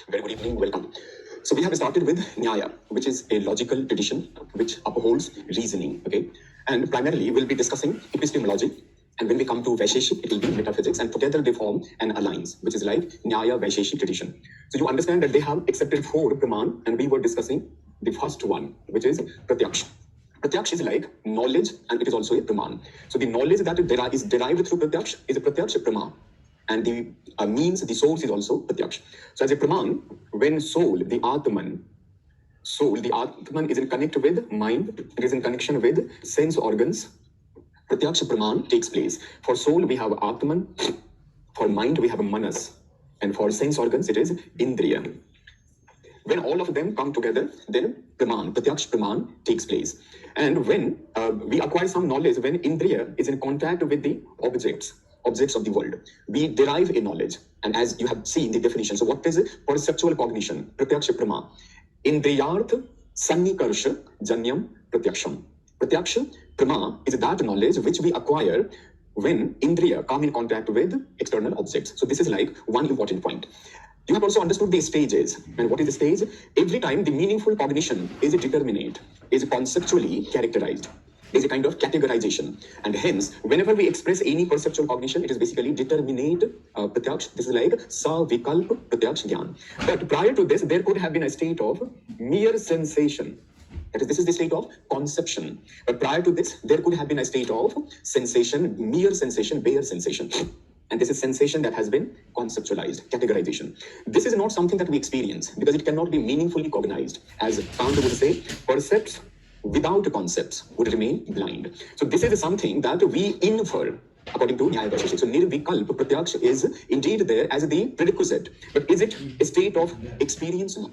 Very good evening, welcome. So we have started with Nyaya, which is a logical tradition which upholds reasoning, okay? And primarily we'll be discussing epistemology. And when we come to Vaisheshik, it will be metaphysics, and together they form an alliance, which is like Nyaya Vaisheshik tradition. So you understand that they have accepted 4 Praman, and we were discussing the first one, which is Pratyaksh. Pratyaksh is like knowledge, and it is also a Praman. So the knowledge that is derived through Pratyaksh is a Pratyaksh Praman. And the means, the source is also Pratyaksh. So as a Praman, when soul, the Atman is in connect with mind, it is in connection with sense organs, Pratyaksh Praman takes place. For soul, we have Atman, for mind, we have Manas, and for sense organs, it is Indriya. When all of them come together, then Pratyaksh Praman takes place. And when we acquire some knowledge, when Indriya is in contact with the objects of the world, we derive a knowledge. And as you have seen the definition, so what is perceptual cognition? Pratyaksh Prama. Indriyarth Sannikarsha Janyam Pratyaksham. Pratyaksh Prama is that knowledge which we acquire when Indriya come in contact with external objects. So this is like one important point. You have also understood the stages. And what is the stage? Every time the meaningful cognition is determinate, is conceptually characterized. There is a kind of categorization. And hence, whenever we express any perceptual cognition, it is basically determinate pratyaksh. This is like sa vikalp pratyaksh jnana. But prior to this, there could have been a state of mere sensation. That is, this is the state of conception. But prior to this, there could have been a state of sensation, mere sensation, bare sensation. And this is sensation that has been conceptualized, categorization. This is not something that we experience because it cannot be meaningfully cognized. As Kant would say, percepts without concepts would remain blind. So this is something that we infer according to Nyaya Vaisheshik. So nirvikalp pratyaksh is indeed there as the prerequisite. But is it a state of experience? No.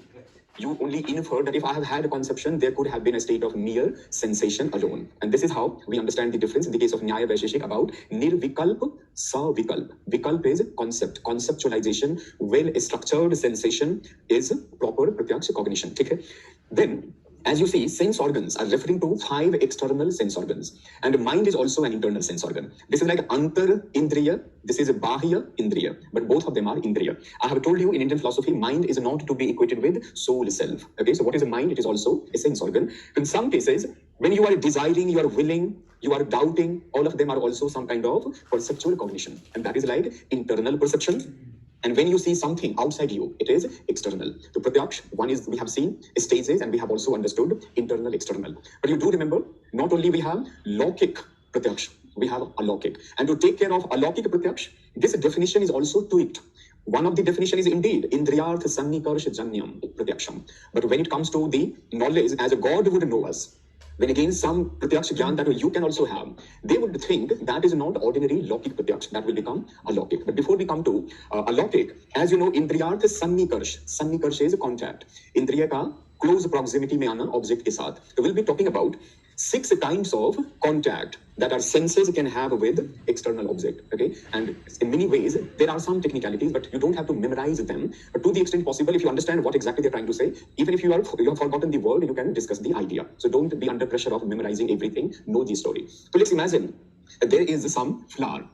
You only infer that if I have had a conception, there could have been a state of mere sensation alone. And this is how we understand the difference in the case of Nyaya Vaisheshik about nirvikalp, sa vikalp. Vikalp is concept, conceptualization, well structured sensation is proper pratyaksh cognition. Okay? Then, as you see, sense organs are referring to 5 external sense organs. And mind is also an internal sense organ. This is like antar indriya. This is a bahya indriya. But both of them are indriya. I have told you in Indian philosophy, mind is not to be equated with soul self. Okay, so what is a mind? It is also a sense organ. In some cases, when you are desiring, you are willing, you are doubting, all of them are also some kind of perceptual cognition. And that is like internal perception. And when you see something outside you, it is external. The pratyaksh, one is we have seen stages and we have also understood internal, external. But you do remember, not only we have lokik pratyaksh, we have alokik. And to take care of alokik pratyaksh, this definition is also tweaked. One of the definition is indeed indriyarth sannikarsh janyam pratyaksham. But when it comes to the knowledge as a God would know us, when again some pratyaksh gyan that you can also have, they would think that is not ordinary lokik pratyaksh, that will become alokik. But before we come to alokik, as you know, indriyarth sannikarsh is contact. Indriya ka close proximity mein aana object ke saath. So we'll be talking about 6 kinds of contact that our senses can have with external object. Okay, and in many ways there are some technicalities, but you don't have to memorize them. But to the extent possible, if you understand what exactly they're trying to say, even if you have forgotten the word, you can discuss the idea. So don't be under pressure of memorizing everything. Know the story. So let's imagine that there is some flower.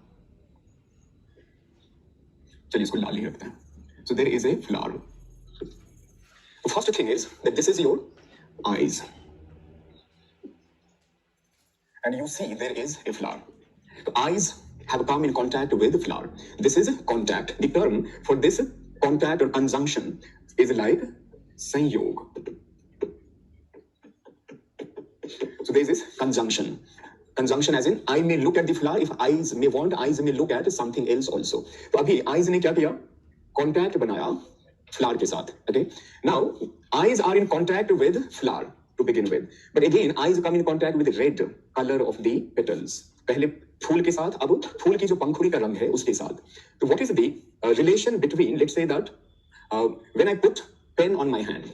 चलिए इसको लाल ही रखते हैं. So there is a flower. The first thing is that this is your eyes. And you see there is a flower. The eyes have come in contact with the flower. This is contact. The term for this contact or conjunction is like sanyog. So there is this conjunction. Conjunction as in I may look at the flower. If eyes may want, eyes may look at something else also. So abhi eyes ne kya kiya? Contact banaya flower ke saath. Okay. Now eyes are in contact with flower to begin with. But again, eyes come in contact with the red color of the petals. पहले फूल के साथ, अब फूल की जो पंखुड़ी का रंग है उसके साथ. So what is the relation between, let's say that when I put pen on my hand,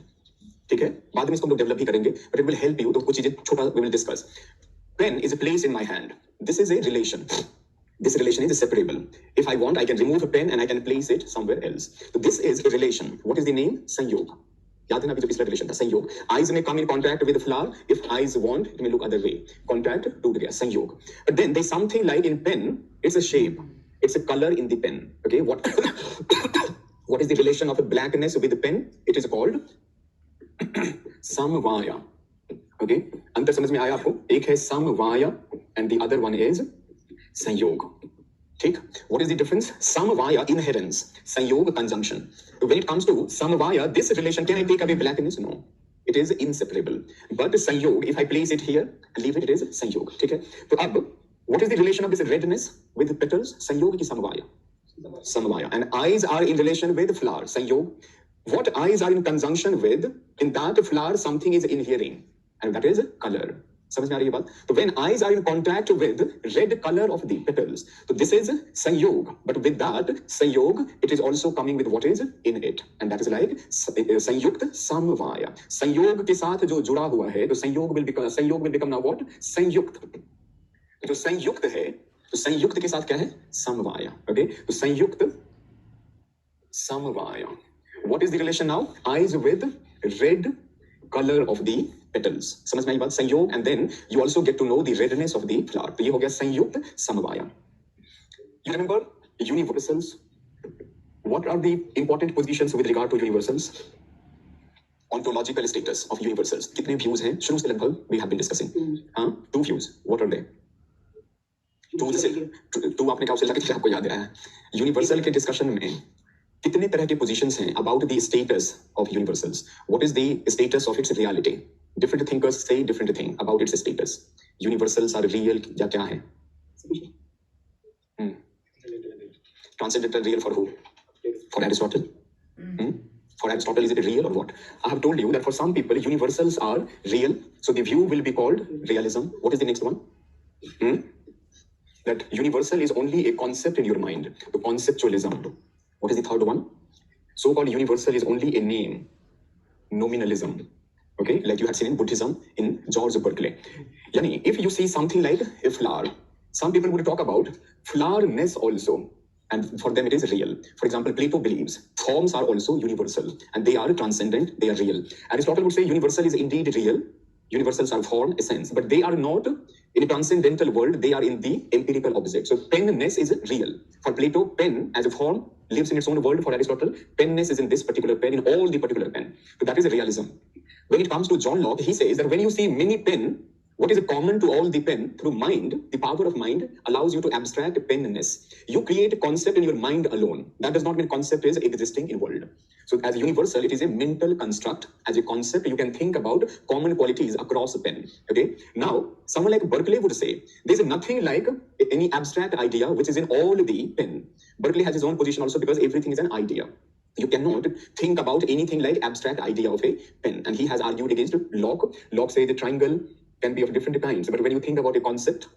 ठीक है, बाद में इसको हम लोग डेवलप भी करेंगे, but it will help you. तो कुछ चीजें छोटा we will discuss. Pen is a place in my hand. This is a relation. This relation is separable. If I want, I can remove a pen and I can place it somewhere else. So this is a relation. What is the name? Sanyog. याद है ना अभी जो पिछला relation था संयोग. Eyes may come in contact with the flower. If eyes want, it may look other way. Contact टूट गया संयोग. But then there's something like in pen. It's a shape. It's a color in the pen. Okay, what What is the relation of a blackness with the pen? It is called समवाय. Okay, अंतर समझ में आया आपको? एक है समवाय and the other one is संयोग. ठीक? What is the difference? Samavaya, inherence. Sanyog, conjunction. When it comes to Samavaya, this relation, can I take away blackness? No. It is inseparable. But Sanyog, if I place it here, leave it, it is Sanyog. ठीक है? तो अब, what is the relation of this redness with petals? Sanyog ki Samavaya. Samavaya. And eyes are in relation with flower. Sanyog. What eyes are in conjunction with? In that flower, something is inhering. And that is color. समझ में आ रही है बात? तो when eyes are in contact with red color of the petals, so this is संयोग. But with that संयोग, it is also coming with what is in it, and that is like संयुक्त समवाय. संयोग के साथ जो जुड़ा हुआ है, तो संयोग will become now what? संयुक्त. जो संयुक्त है, तो संयुक्त के साथ क्या है? समवाय. Okay? तो संयुक्त समवाय. What is the relation now? Eyes with red color of the petals. समझ में आई बात? संयोग, and then you also get to know the redness of the flower. तो ये हो गया संयुक्त समवाय. You remember universals? What are the important positions with regard to universals? Ontological status of universals. कितने views हैं? शुरू से लगभग we have been discussing. हाँ, 2 views. What are they? 2 आपने क्या उसे लगा कि आपको याद है? यूनिवर्सल के डिस्कशन में कितने तरह के पोजीशंस हैं about the status of universals? What is the status of its reality? Different thinkers से different thing about its status. Universals are real या क्या है? Transcendental real for who? For Aristotle. For Aristotle, is it real or what? I have told you that for some people, universals are real. So the view will be called realism. What is the next one? That universal is only a concept in your mind. The conceptualism. What is the third one? So-called universal is only a name. Nominalism. Okay, like you had seen in Buddhism in George Berkeley. Yani, if you see something like a flower, some people would talk about flowerness also. And for them it is real. For example, Plato believes forms are also universal. And they are transcendent, they are real. Aristotle would say universal is indeed real. Universals are form, essence. But they are not in a transcendental world, they are in the empirical object. So penness is real. For Plato, pen as a form lives in its own world. For Aristotle, penness is in this particular pen, in all the particular pen. So that is a realism. When it comes to John Locke, he says that when you see many pen, what is common to all the pen? Through mind, the power of mind allows you to abstract penness. You create a concept in your mind alone. That does not mean concept is existing in world. So as a universal, it is a mental construct. As a concept, you can think about common qualities across a pen. Okay. Now, someone like Berkeley would say, there is nothing like any abstract idea which is in all the pen. Berkeley has his own position also because everything is an idea. You cannot think about anything like abstract idea of a pen. And he has argued against Locke. Locke says the triangle can be of different kinds. But when you think about a concept,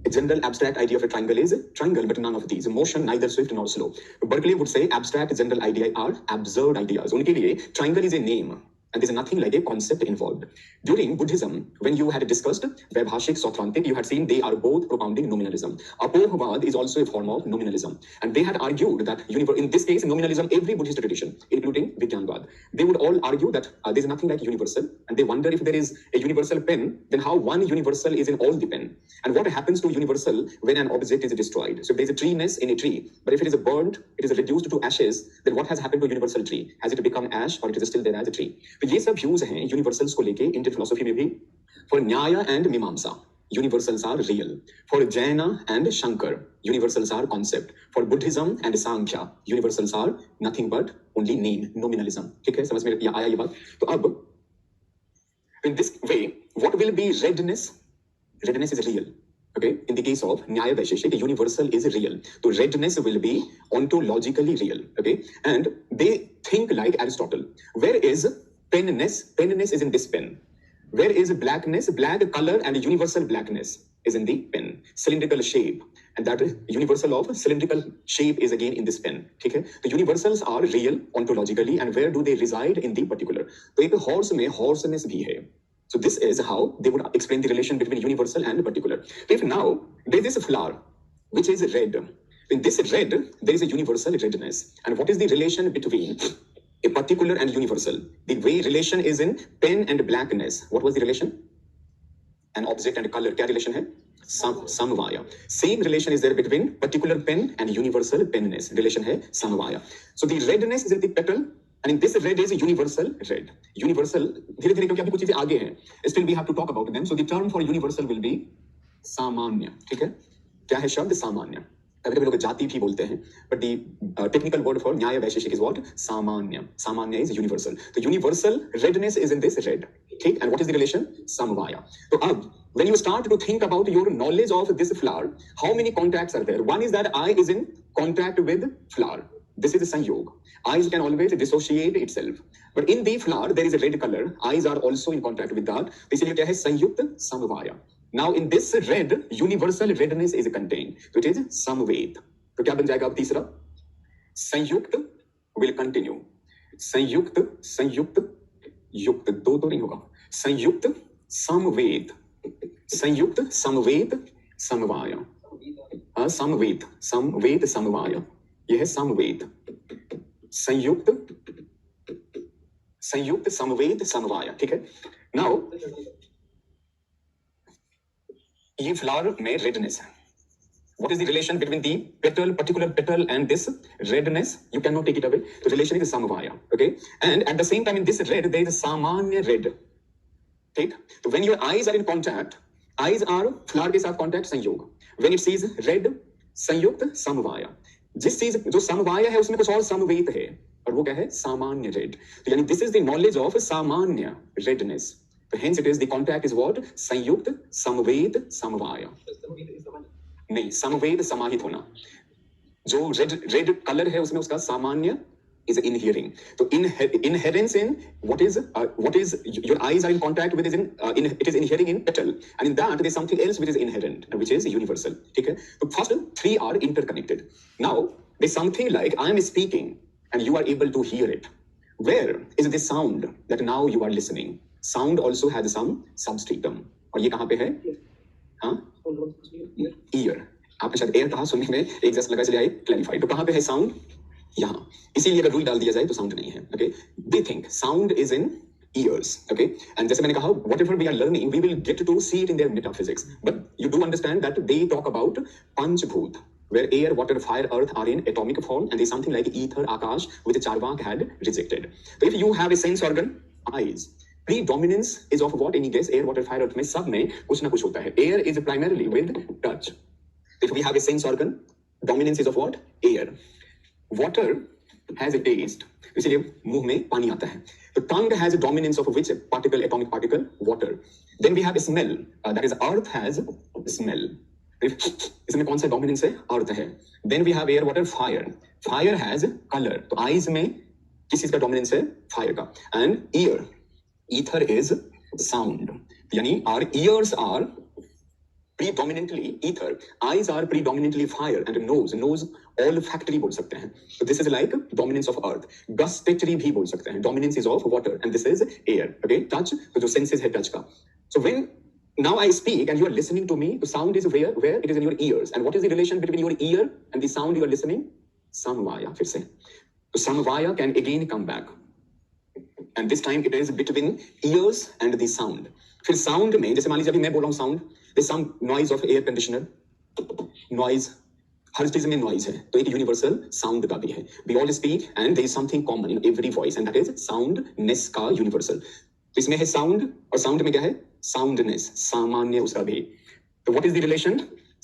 a general abstract idea of a triangle is a triangle, but none of these. Motion, neither swift nor slow. Berkeley would say abstract general idea are absurd ideas. उनके लिए triangle is a name. And there's nothing like a concept involved. During Buddhism, when you had discussed Vaibhashik, Sautrantik, you had seen they are both propounding nominalism. Apohavad is also a form of nominalism. And they had argued that, in this case, nominalism, every Buddhist tradition, including Vijnanvad, they would all argue that there's nothing like universal. And they wonder if there is a universal pen, then how one universal is in all the pen. And what happens to universal when an object is destroyed? So if there's a treeness in a tree, but if it is burnt, it is reduced to ashes, then what has happened to a universal tree? Has it become ash or it is still there as a tree? तो ये सब views हैं universals को लेके Indian philosophy में भी. For न्याय and मीमांसा, universals are real. For Jaina and Shankar, universals are concept. For Buddhism and Sankhya, universals are nothing but only name, nominalism. ठीक है, समझ में आया ये बात? तो अब in this way, what will be redness? Redness is real. Okay, in the case of Nyaya Vaisheshik, a universal is real. So redness will be ontologically real. Okay, and they think like Aristotle. Where is penness? Penness is in this pen. Where is blackness? Black color and universal blackness is in the pen. Cylindrical shape, and that universal of cylindrical shape is again in this pen. ठीक है? The universals are real ontologically, and where do they reside in the particular? तो एक horse में horseness भी है. So this is how they would explain the relation between universal and particular. If now there is a flower which is red, in this red there is a universal redness, and what is the relation between a particular and universal? The way relation is in pen and blackness. What was the relation? An object and a color. क्या relation है? Samvaya. Same relation is there between particular pen and universal penness. Relation है samvaya. So the redness is at the petal, and in this red is universal red. Universal धीरे धीरे क्योंकि अभी कुछ चीजें आगे हैं, still we have to talk about them. So the term for universal will be सामान्य. ठीक है? क्या है शब्द सामान्य? कभी लोग जाति भी बोलते हैं, but the technical word for न्याय वैशेषिक is what? सामान्य. सामान्य is universal. तो universal redness is in this red. ठीक? And what is the relation? Samvaya. तो अब when you start to think about your knowledge of this flower, how many contacts are there? One is that eye is in contact with flower. This is a sanyog. Eyes can always dissociate itself. But in the flower, there is a red color. Eyes are also in contact with that. इसलिए क्या है? संयुक्त समवाय. Now in this red, universal redness is contained. So it is samved. तो क्या बन जाएगा अब तीसरा? संयुक्त will continue. संयुक्त संयुक्त युक्त दो तो नहीं होगा. संयुक्त समवेद. संयुक्त समवेद समवाय. समवेद समवेद समवाय. यह है समवेद. संयुक्त संयुक्त समवेद समवाय. ठीक है? नाउ ये फ्लावर में रेडनेस है. What is the relation between the petal, particular petal, and this redness? You cannot take it away. The relation is samvaya. Okay, and at the same time, in this red, there is a samanya red. ठीक? So when your eyes are in contact, eyes are flower के साथ contact संयोग. When it sees red, संयुक्त समवाय. जिस चीज जो समवाय है उसमें कुछ और समवेत है, और वो क्या है? सामान्य रेड. तो यानी this is the knowledge of सामान्य redness. So hence it is the contact is what? संयुक्त समवेद समवाय. नहीं, समवेद समाहित होना. जो रेड कलर है उसमें उसका सामान्य is inhering. So inherence in what is your eyes are in contact with is it is inhering in petal, and in that there is something else which is inherent and which is universal. ठीक है? So first three are interconnected. Now there is something like I am speaking and you are able to hear it. Where is the sound that now you are listening? Sound also has some substratum. और ये कहाँ पे है? हाँ? Ear. आपने शायद air कहा, सुनने में एक जैसा लगा, चलिए आई क्लैरिफाई. तो कहाँ पे है साउंड? यहाँ. इसीलिए अगर रुई डाल दिया जाए तो साउंड नहीं है. Okay, they think sound is in ears. Okay, and जैसे मैंने कहा, whatever we are learning, we will get to see it in their metaphysics. But you do understand that they talk about Panchbhut, where air, water, fire, earth are in atomic form, and there is something like ether, Akash, which Charvak had rejected. So if you have a sense organ, eyes, predominance is of what? Any guess? Air, water, fire, earth में सब में कुछ ना कुछ होता है. Air is primarily with touch. If we have a sense organ, dominance is of what? Air. Water has a taste. इसलिए मुंह में पानी आता है. The tongue has a dominance of which particle? Atomic particle? Water. Then we have a smell. That is, earth has smell. इसमें कौन सा dominance है? Earth है. Then we have air, water, fire. Fire has color. तो eyes में किस चीज का dominance है? Fire का. And ear. Ether is sound. यानी our ears are predominantly ether, eyes are predominantly fire, and nose olfactory बोल सकते हैं. So this is like dominance of earth. Gustatory भी बोल सकते हैं. Dominance is of water, and this is air. Okay, touch, तो जो senses है touch का. So when now I speak and you are listening to me, the sound is where it is in your ears. And what is the relation between your ear and the sound you are listening? Samvaya. फिर से. So samvaya can again come back, and this time it is between ears and the sound. फिर sound में जैसे मान लीजिए अभी मैं बोल रहा हूँ sound, there's some noise of air conditioner, noise, हर चीज में noise है, तो एक universal sound का भी है. We all speak and there is something common in every voice, and that is soundness का universal. तो इसमें है sound, और sound में क्या है? Soundness, सामान्य उसका भी. तो what is the relation?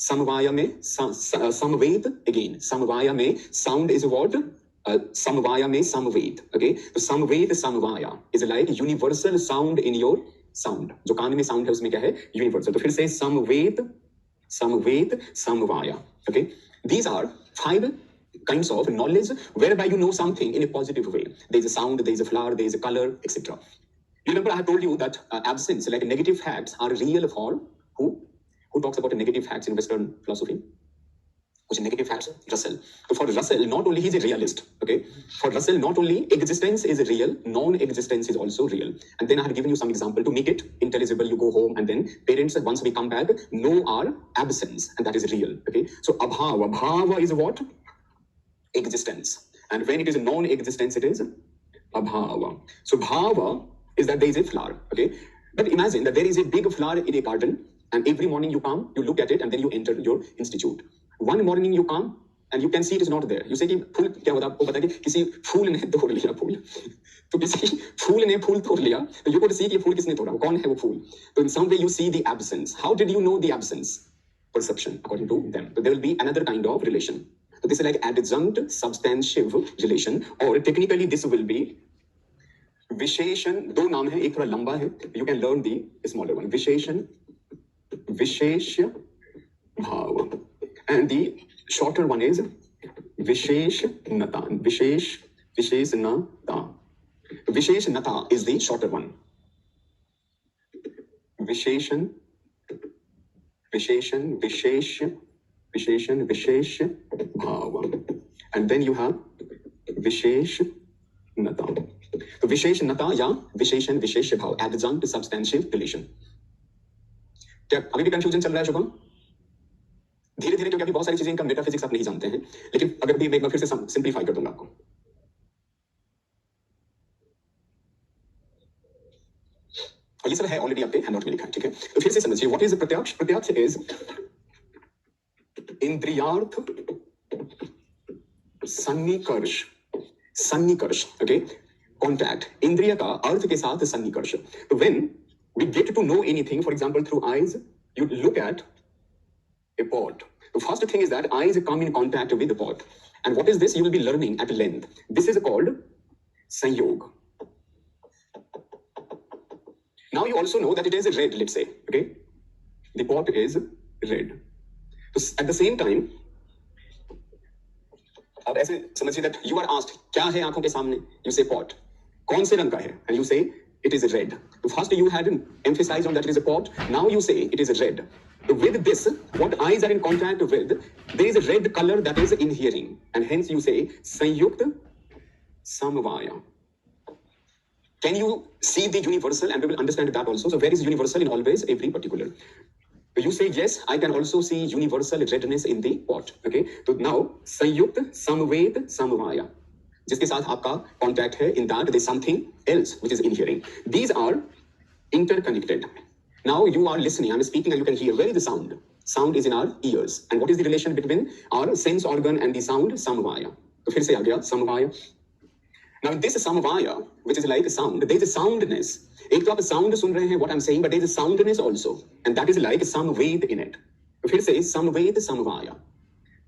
समवाय में समवेद, again समवाय में sound is what? समवाय में समवेद. Okay, तो समवेद समवाय is like universal sound in your sound. जो कान में sound है उसमें क्या है? Universal. तो फिर से समवेद समवेद समवाय. Okay, these are 5 kinds of knowledge whereby you know something in a positive way. There is a sound, there is a flower, there is a color, etc. You remember I have told you that absence, like negative facts, are real for who? Who talks about negative facts in Western philosophy? Which negative facts? Russell. So for Russell, not only he's a realist, okay? For Russell, not only existence is real, non-existence is also real. And then I have given you some example to make it intelligible. You go home and then parents, once we come back, know our absence, and that is real, okay? So abhava. Abhava is what? Existence. And when it is non-existence, it is abhava. So bhava is that there is a flower, okay? But imagine that there is a big flower in a garden, and every morning you come, you look at it, and then you enter your institute. One morning you come, and you can see it is not there. You say कि फूल क्या होता है? आपको पता है कि किसी फूल ने तोड़ लिया फूल, तो किसी फूल ने फूल तोड़ लिया, तो you could see कि फूल किसने तोड़ा, कौन है वो फूल? तो in some way you see the absence. How did you know the absence? Perception, according to them. So there will be another kind of relation. So this is like adjunct substantive relation, or technically this will be विशेषण. दो नाम है, एक थोड़ा लंबा है. You can learn the smaller one. विशेषण, विशेष भाव, and the shorter one is विशेषणता. विशेषणता. विशेषणता is the shorter one. विशेषण, विशेष भाव, and then you have विशेषणता. तो विशेषणता या विशेषण विशेष भाव, adjunct substantive relation. क्या अभी भी कंफ्यूजन चल रहा है शुभम? धीरे धीरे, क्योंकि अभी बहुत सारी चीजें इनका मेटाफिजिक्स आप नहीं जानते हैं, लेकिन अगर भी एक बार फिर से सिंप्लीफाई कर दूंगा आपको. और ये सब है ऑलरेडी आपके हैंडआउट में लिखा है, ठीक है? तो फिर से समझिए, व्हाट इज प्रत्यक्ष? प्रत्यक्ष इज इंद्रियार्थ सन्निकर्ष. सन्निकर्ष, ओके? कॉन्टैक्ट, इंद्रिय का अर्थ के साथ सन्निकर्ष. तो when we get to know anything, for example through eyes, you look at a pot. The first thing is that eyes come in contact with the pot. And what is this? You will be learning at length. This is called Sanyog. Now you also know that it is red, let's say. Okay? The pot is red. So at the same time, अब ऐसे समझिए that you are asked, क्या है आंखों के सामने? You say pot. कौन से रंग का है? And you say it is red. So first you had emphasized on that it is a pot. Now you say it is red. With this, what eyes are in contact with, there is a red color that is inhering, and hence you say Sanyukta Samvaya. Can you see the universal? And we will understand that also. So where is universal in always, every particular? So you say yes, I can also see universal redness in the pot. Okay. So now Sanyukta Samved Samvaya, जिसके साथ आपका contact है, in that there is something else which is inhering. These are interconnected. Now you are listening, I'm speaking and you can hear. Where is the sound? Sound is in our ears. And what is the relation between our sense organ and the sound? Samvaya. तो फिर से आ गया Samvaya. Now this Samvaya, which is like a sound, there is a soundness. एक तो आप sound सुन रहे हैं, what I'm saying, but there is a soundness also. And that is like some weight in it. तो फिर से Samved Samvaya.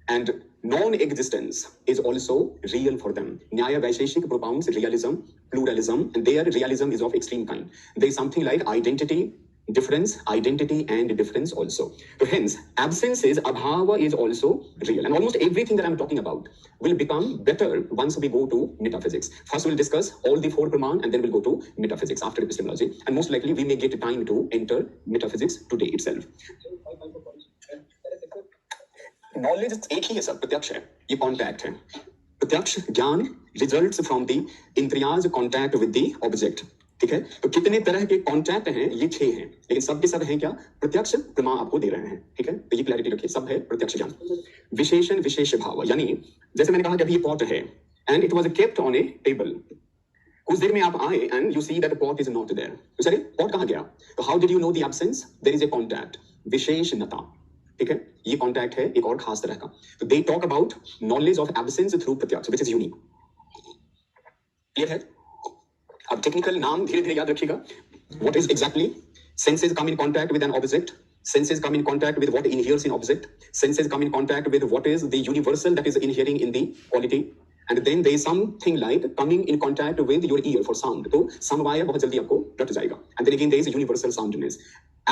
And non-existence is also real for them. Nyaya Vaisheshik propounds realism, pluralism, and their realism is of extreme kind. There is something like identity, difference, identity and difference also. So hence, absence is, abhava is also real. And almost everything that I'm talking about will become better once we go to metaphysics. First we'll discuss all the four praman and then we'll go to metaphysics after epistemology. And most likely we may get time to enter metaphysics today itself. Knowledge एक ही है sir, प्रत्यक्ष है, ये contact है. Pratyaksha jnana results from the indriyas contact with the object. ठीक है? तो कितने तरह के कॉन्टैक्ट हैं? ये 6 हैं, लेकिन सब के सब हैं क्या? प्रत्यक्ष प्रमा आपको दे रहे हैं. ठीक है? तो ये क्लैरिटी रखिए, सब है प्रत्यक्ष ज्ञान. विशेषण विशेष भाव, यानी जैसे मैंने कहा कि अभी ये पॉट है and it was kept on a table. कुछ देर में आप आए and you see that pot is not there. तो सर पॉट कहाँ गया? तो how did you know the absence? There is a contact, visheshanata. ठीक है? ये कॉन्टैक्ट है एक और खास तरह का. तो they talk about knowledge of absence through प्रत्यक्ष, व्हिच इज यूनिक. क्लियर है? अब टेक्निकल नाम धीरे धीरे याद रखिएगा. What is exactly? Senses come in contact with an object. Senses come in contact with what inheres in object. Senses come in contact with what is the universal that is inhering in the quality. And then there is something like coming in contact with your ear for sound. तो समवाय बहुत जल्दी आपको रट जाएगा. And then again there is a universal soundness.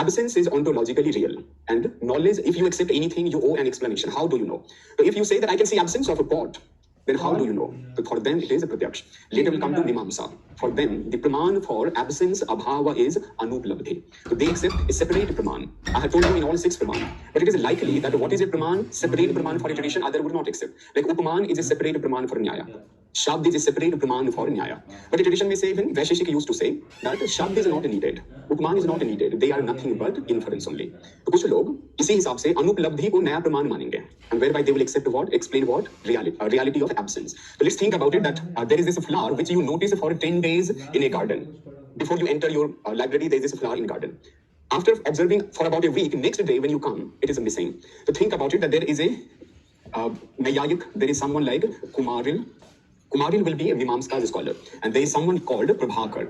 Absence is ontologically real. And knowledge, if you accept anything, you owe an explanation. How do you know? So if you say that I can see absence of a pot, then how do you know? But for them it is a pratyaksh. Later we'll come to Mimamsa. For them, the praman for absence, abhava, is anuplabdhi. So they accept a separate praman. I have told you in all 6 praman. But it is likely that what is a praman, separate praman for a tradition, other would not accept. Like upaman is a separate praman for nyaya. Shabd is a separate praman for nyaya. But a tradition may say, even Vaisheshika used to say that shabd is not needed. Upaman is not needed. They are nothing but inference only. तो कुछ लोग इसी हिसाब से अनुपलब्धि को नया प्रमाण मानेंगे. And whereby they will accept what? Explain what? Reality of absence. So let's think about it that there is this flower which you notice for 10 days in a garden. Before you enter your library, there is this flower in garden. After observing for about a week, next day when you come, it is missing. So think about it that there is a Nayayik, there is someone like Kumaril. Kumaril will be a Mimamsa scholar, and there is someone called Prabhakar.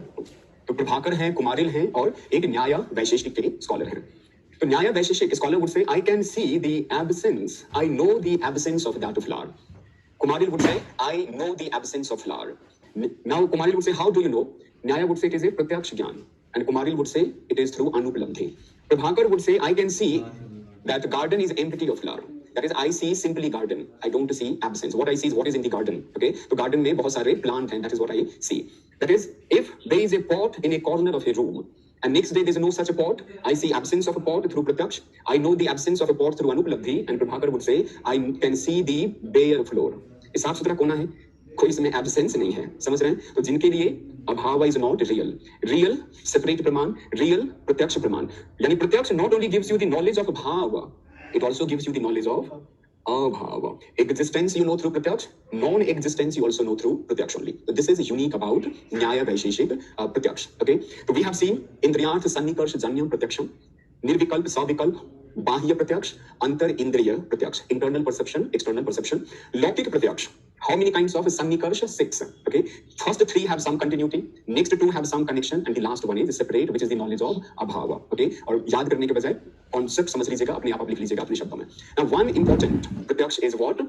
तो प्रभाकर हैं, कुमारिल हैं और एक न्याय वैशेषिक के scholar हैं. तो न्याय वैशेषिक scholar would say, I can see the absence, I know the absence of that flower. Kumaril would say, I know the absence of flower. Now Kumaril would say, how do you know? Nyaya would say it is a pratyaksh jnana, and Kumaril would say it is through anupalabdhi. Prabhakar would say, I can see that the garden is empty of flower. That is, I see simply garden. I don't see absence. What I see is what is in the garden. Okay, so garden में बहुत सारे plant हैं. That is what I see. That is, if there is a pot in a corner of a room, and next day there is no such a pot, I see absence of a pot through pratyaksh. I know the absence of a pot through anupalabdhi, and Prabhakar would say, I can see the bare floor. साफ सुथरा कोना है, कोई इसमें absence नहीं है. समझ रहे हैं? तो जिनके लिए अभाव is not real. Real separate प्रमाण, real प्रत्यक्ष प्रमाण. यानी प्रत्यक्ष not only gives you the knowledge of bhava, it also gives you the knowledge of abhava. Existence you know through pratyaksh, non-existence you also know through pratyaksh only. So this is unique about Nyaya Vaisheshik pratyaksh. Okay, so we have seen Indriyarth Sannikarsh Janyam pratyaksham, Nirvikalp Savikalp, Bahya pratyaksh, Antar Indriya pratyaksh, internal perception, external perception. Lokik pratyaksh. How many kinds of Sannikarsh? 6. Okay, first 3 have some continuity, next 2 have some connection, and the last one is separate, which is the knowledge of abhava. Okay, और याद करने के बजाय concept समझ लीजिएगा, अपने आप लिख लीजिएगा अपने शब्दों में. Now one important pratyaksh is what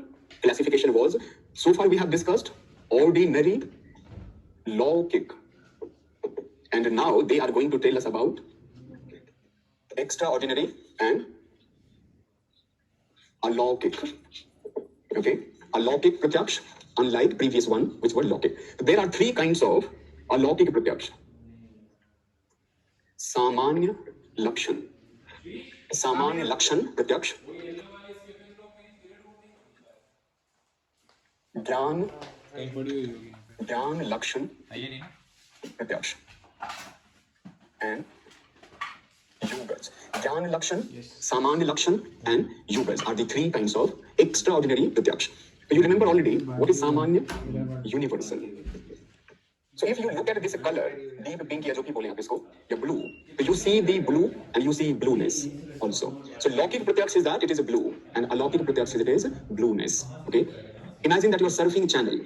classification was. So far we have discussed ordinary, lawkic, and now they are going to tell us about extraordinary and alaukic. Okay, alaukic pratyaksh, unlike previous one which were lawkic. There are 3 kinds of alaukic pratyaksh. सामान्य लक्षण, सामान्य लक्षण प्रत्यक्ष, ज्ञान लक्षण प्रत्यक्ष, and yugas. Jnana lakshan, samanya lakshan, and yugas are the 3 kinds of extraordinary pratyaksh. So you remember already what is samanya? Universal. So if you look at this color, deep pink या जो भी बोले आप इसको, या blue, so you see the blue and you see blueness also. So lawkic pratyaksh is that it is a blue, and alaukic pratyaksh is it is blueness. Okay, imagine that you are surfing channel,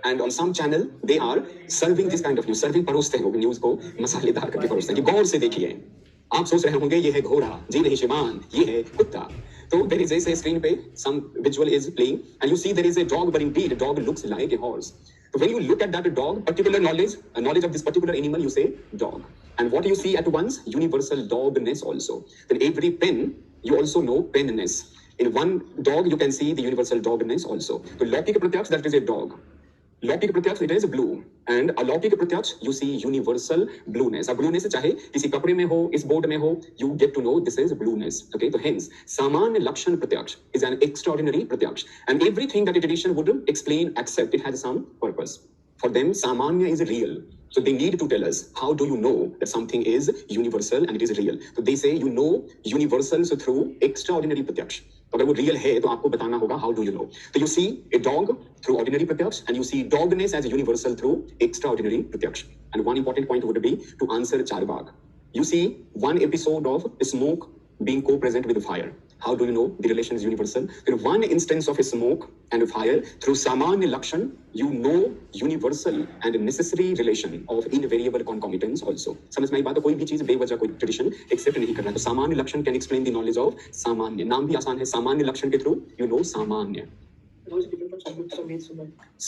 and on some channel they are serving this kind of news. Serving परोसते हैं news को मसालेदार करके परोसते हैं. कि गौर से देखिए, आप सोच रहे होंगे ये है घोड़ा, जी नहीं श्रीमान, ये है कुत्ता. So there is a screen पे some visual is playing, and you see there is a dog, but indeed a dog looks like a horse. So when you look at that dog, particular knowledge, knowledge of this particular animal, you say dog. And what you see at once, universal dogness also. Then every pen, you also know penness. In one dog, you can see the universal dogness also. So lawkic pratyaksh, that is a dog. लौकिक प्रत्यक्ष it is blue, and अलौकिक प्रत्यक्ष you see universal blueness. अब blueness चाहे किसी कपड़े में हो, इस बोर्ड में हो, you get to know this is blueness. Okay, तो hence सामान्य लक्षण प्रत्यक्ष is an extraordinary pratyaksh, and everything that a tradition would explain, accept, it has some purpose. For them, samanya is real. So they need to tell us, how do you know that something is universal and it is real? So they say you know universals through extraordinary pratyaksh. तो अगर वो real है तो आपको बताना होगा how do you know. तो you see a dog through ordinary pratyaksha, and you see dogness as universal through extraordinary pratyaksha. And one important point would be to answer Charvaka. You see one episode of smoke being co-present with fire. How do you know the relation is universal? In one instance of a smoke and fire, through samanya lakshan, you know universal and necessary relation of invariable concomitance also. समझ में आई बात? कोई भी चीज बेवजह कोई tradition accept नहीं करना. तो सामान्य लक्षण can explain the knowledge of सामान्य. नाम भी आसान है, सामान्य लक्षण के थ्रू यू नो सामान्य.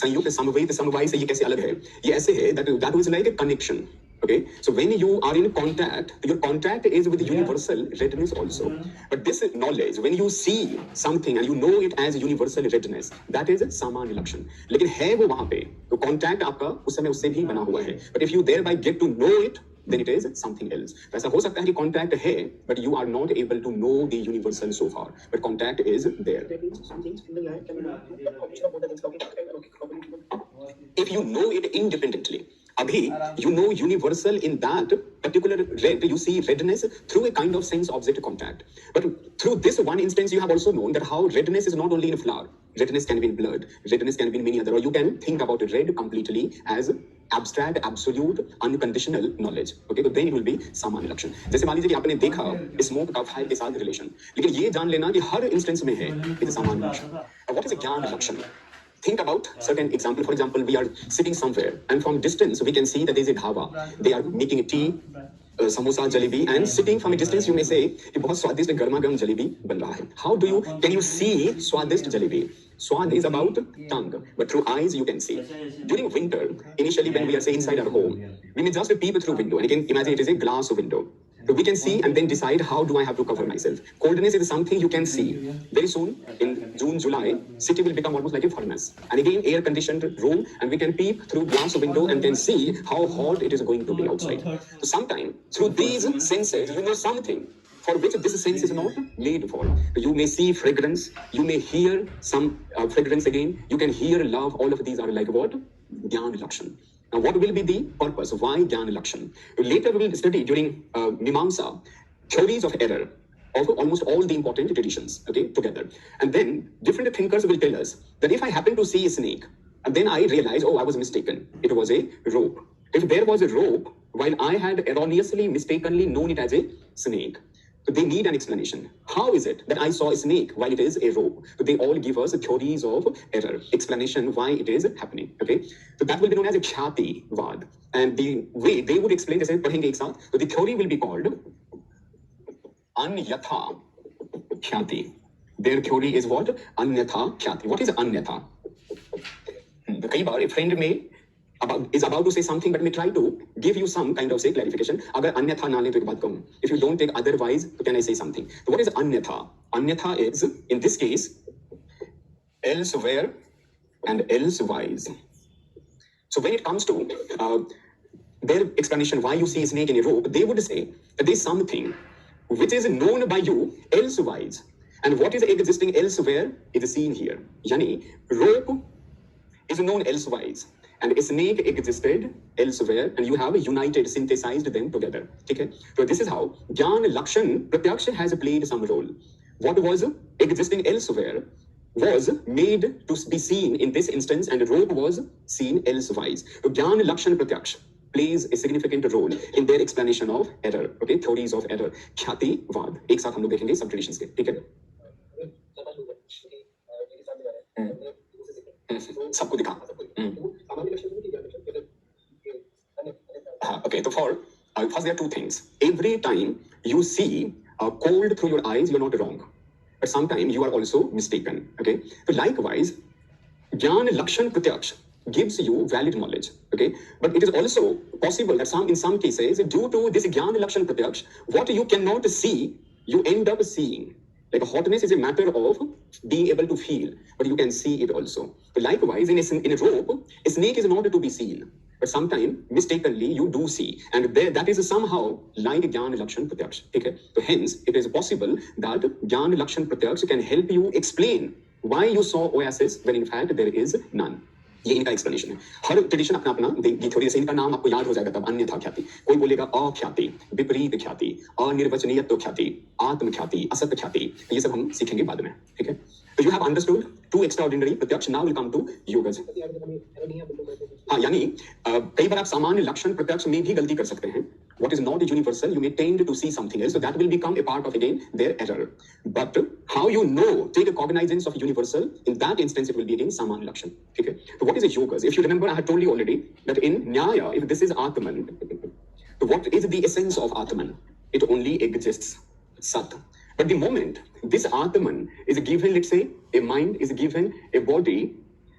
संयुक्त समवेत समवाय से ये कैसे अलग है? ये ऐसे है that was like a connection. Okay, so when you are in contact, your contact is with universal redness also. But this knowledge, when you see something and you know it as universal redness, that is samanya lakshan. लेकिन है वो वहाँ पे, तो contact आपका उस समय उससे भी बना हुआ है. But if you thereby get to know it, then it is something else. ऐसा हो सकता है कि contact है, but you are not able to know the universal so far. But contact is there. If you know it independently, अभी you know universal in that particular red, you see redness through a kind of sense object contact. But through this one instance, you have also known that how redness is not only in flower. Redness can be in blood. Redness can be in many other. Or you can think about red completely as abstract, absolute, unconditional knowledge. Okay, तो then it will be सामान्य लक्षण. जैसे मान लीजिए कि आपने देखा smoke का फायर के साथ रिलेशन, लेकिन ये जान लेना कि हर इंस्टेंस में है ये सामान्य लक्षण. What is a ज्ञान लक्षण? Think about certain example. For example, we are sitting somewhere, and from distance we can see that there is a dhaba. They are making a tea, samosa, jalebi, and sitting from a distance you may say कि बहुत स्वादिष्ट गर्मा गर्म जलेबी बन रहा है. How do you can you see स्वादिष्ट jalebi? Swad is about tongue, but through eyes you can see. During winter, initially when we are say inside our home, we may just peep through window, and you can imagine it is a glass window. So we can see and then decide how do I have to cover myself. Coldness is something you can see. Very soon, in June, July, city will become almost like a furnace. And again, air-conditioned room, and we can peep through glass window and then see how hot it is going to be outside. So sometime, through these senses, you know something for which this sense is not made for. You may see fragrance, you may hear some fragrance again, you can hear love. All of these are like what? Jnana Lakshan. Now, what will be the purpose? Why Jnana Lakshan? Later, we will study during Mimamsa theories of error of almost all the important traditions, okay, together. And then different thinkers will tell us that if I happen to see a snake, and then I realize, oh, I was mistaken. It was a rope. If there was a rope, while I had erroneously, mistakenly known it as a snake, so they need an explanation. How is it that I saw a snake while it is a rope? So they all give us theories of error, explanation why it is happening. Okay, so that will be known as a Khyati Vad. And the way they would explain, जैसे पढ़ेंगे एक साथ, so the theory will be called Anyatha Khyati. Their theory is what? Anyatha Khyati. What is Anyatha? कई बार a friend may is about to say something but may try to give you some kind of say clarification. अगर अन्यथा ना ले तो एक बात कहूँ. If you don't take otherwise, तो can I say something? So what is अन्यथा? Anyatha is in this case elsewhere and elsewise. So when it comes to their explanation why you see a snake in a rope, they would say that there is something which is known by you elsewise, and what is existing elsewhere is seen here. Yani rope is known elsewise, and a snake existed elsewhere, and you have united, synthesized them together. Okay? So this is how Jnana Lakshan Pratyaksha has played some role. What was existing elsewhere was made to be seen in this instance, and rope was seen elsewise. So Jnana Lakshan Pratyaksha plays a significant role in their explanation of error. Okay, theories of error. Khyati Vad. एक साथ हम लोग देखेंगे सब traditions के. ठीक है? सबको दिखा. Okay, so for first there are two things. Every time you see cold through your eyes, you're not wrong, but sometimes you are also mistaken. Okay, so likewise, Jnana Lakshan Pratyaksha gives you valid knowledge. Okay, but it is also possible that in some cases, due to this Jnana Lakshan Pratyaksha, what you cannot see, you end up seeing. Like hotness is a matter of being able to feel, but you can see it also. But likewise, in a rope, a snake is not to be seen, but sometimes mistakenly you do see, and that is somehow like Jnana Lakshan Pratyaksha. Okay? So hence, it is possible that Jnana Lakshan Pratyaksha can help you explain why you saw oasis when in fact there is none. ये इनका explanation है. हर tradition अपना अपना ये थोड़ी से इनका नाम आपको याद हो जाएगा तब अन्यथा ख्याति. कोई बोलेगा अख्याति, विपरीत ख्याति, अनिर्वचनीयत्व ख्याति, आत्म ख्याति, असत ख्याति. ये सब हम सीखेंगे बाद में. ठीक है? So you have understood two extraordinary प्रत्यक्ष. Now we'll come to yogas. हाँ, यानी कई बार आप सामान्य लक्षण प्रत्यक्ष में भी गलती कर सकते हैं. What is not universal, you may tend to see something else, so that will become a part of again their error. But how you know, take a cognizance of universal, in that instance it will be again saman lakshan. Okay. So what is a yogas? If you remember, I had told you already that in Nyaya, if this is Atman, so what is the essence of Atman? It only exists, Sat. But the moment this Atman is given, let's say, a mind is given a body,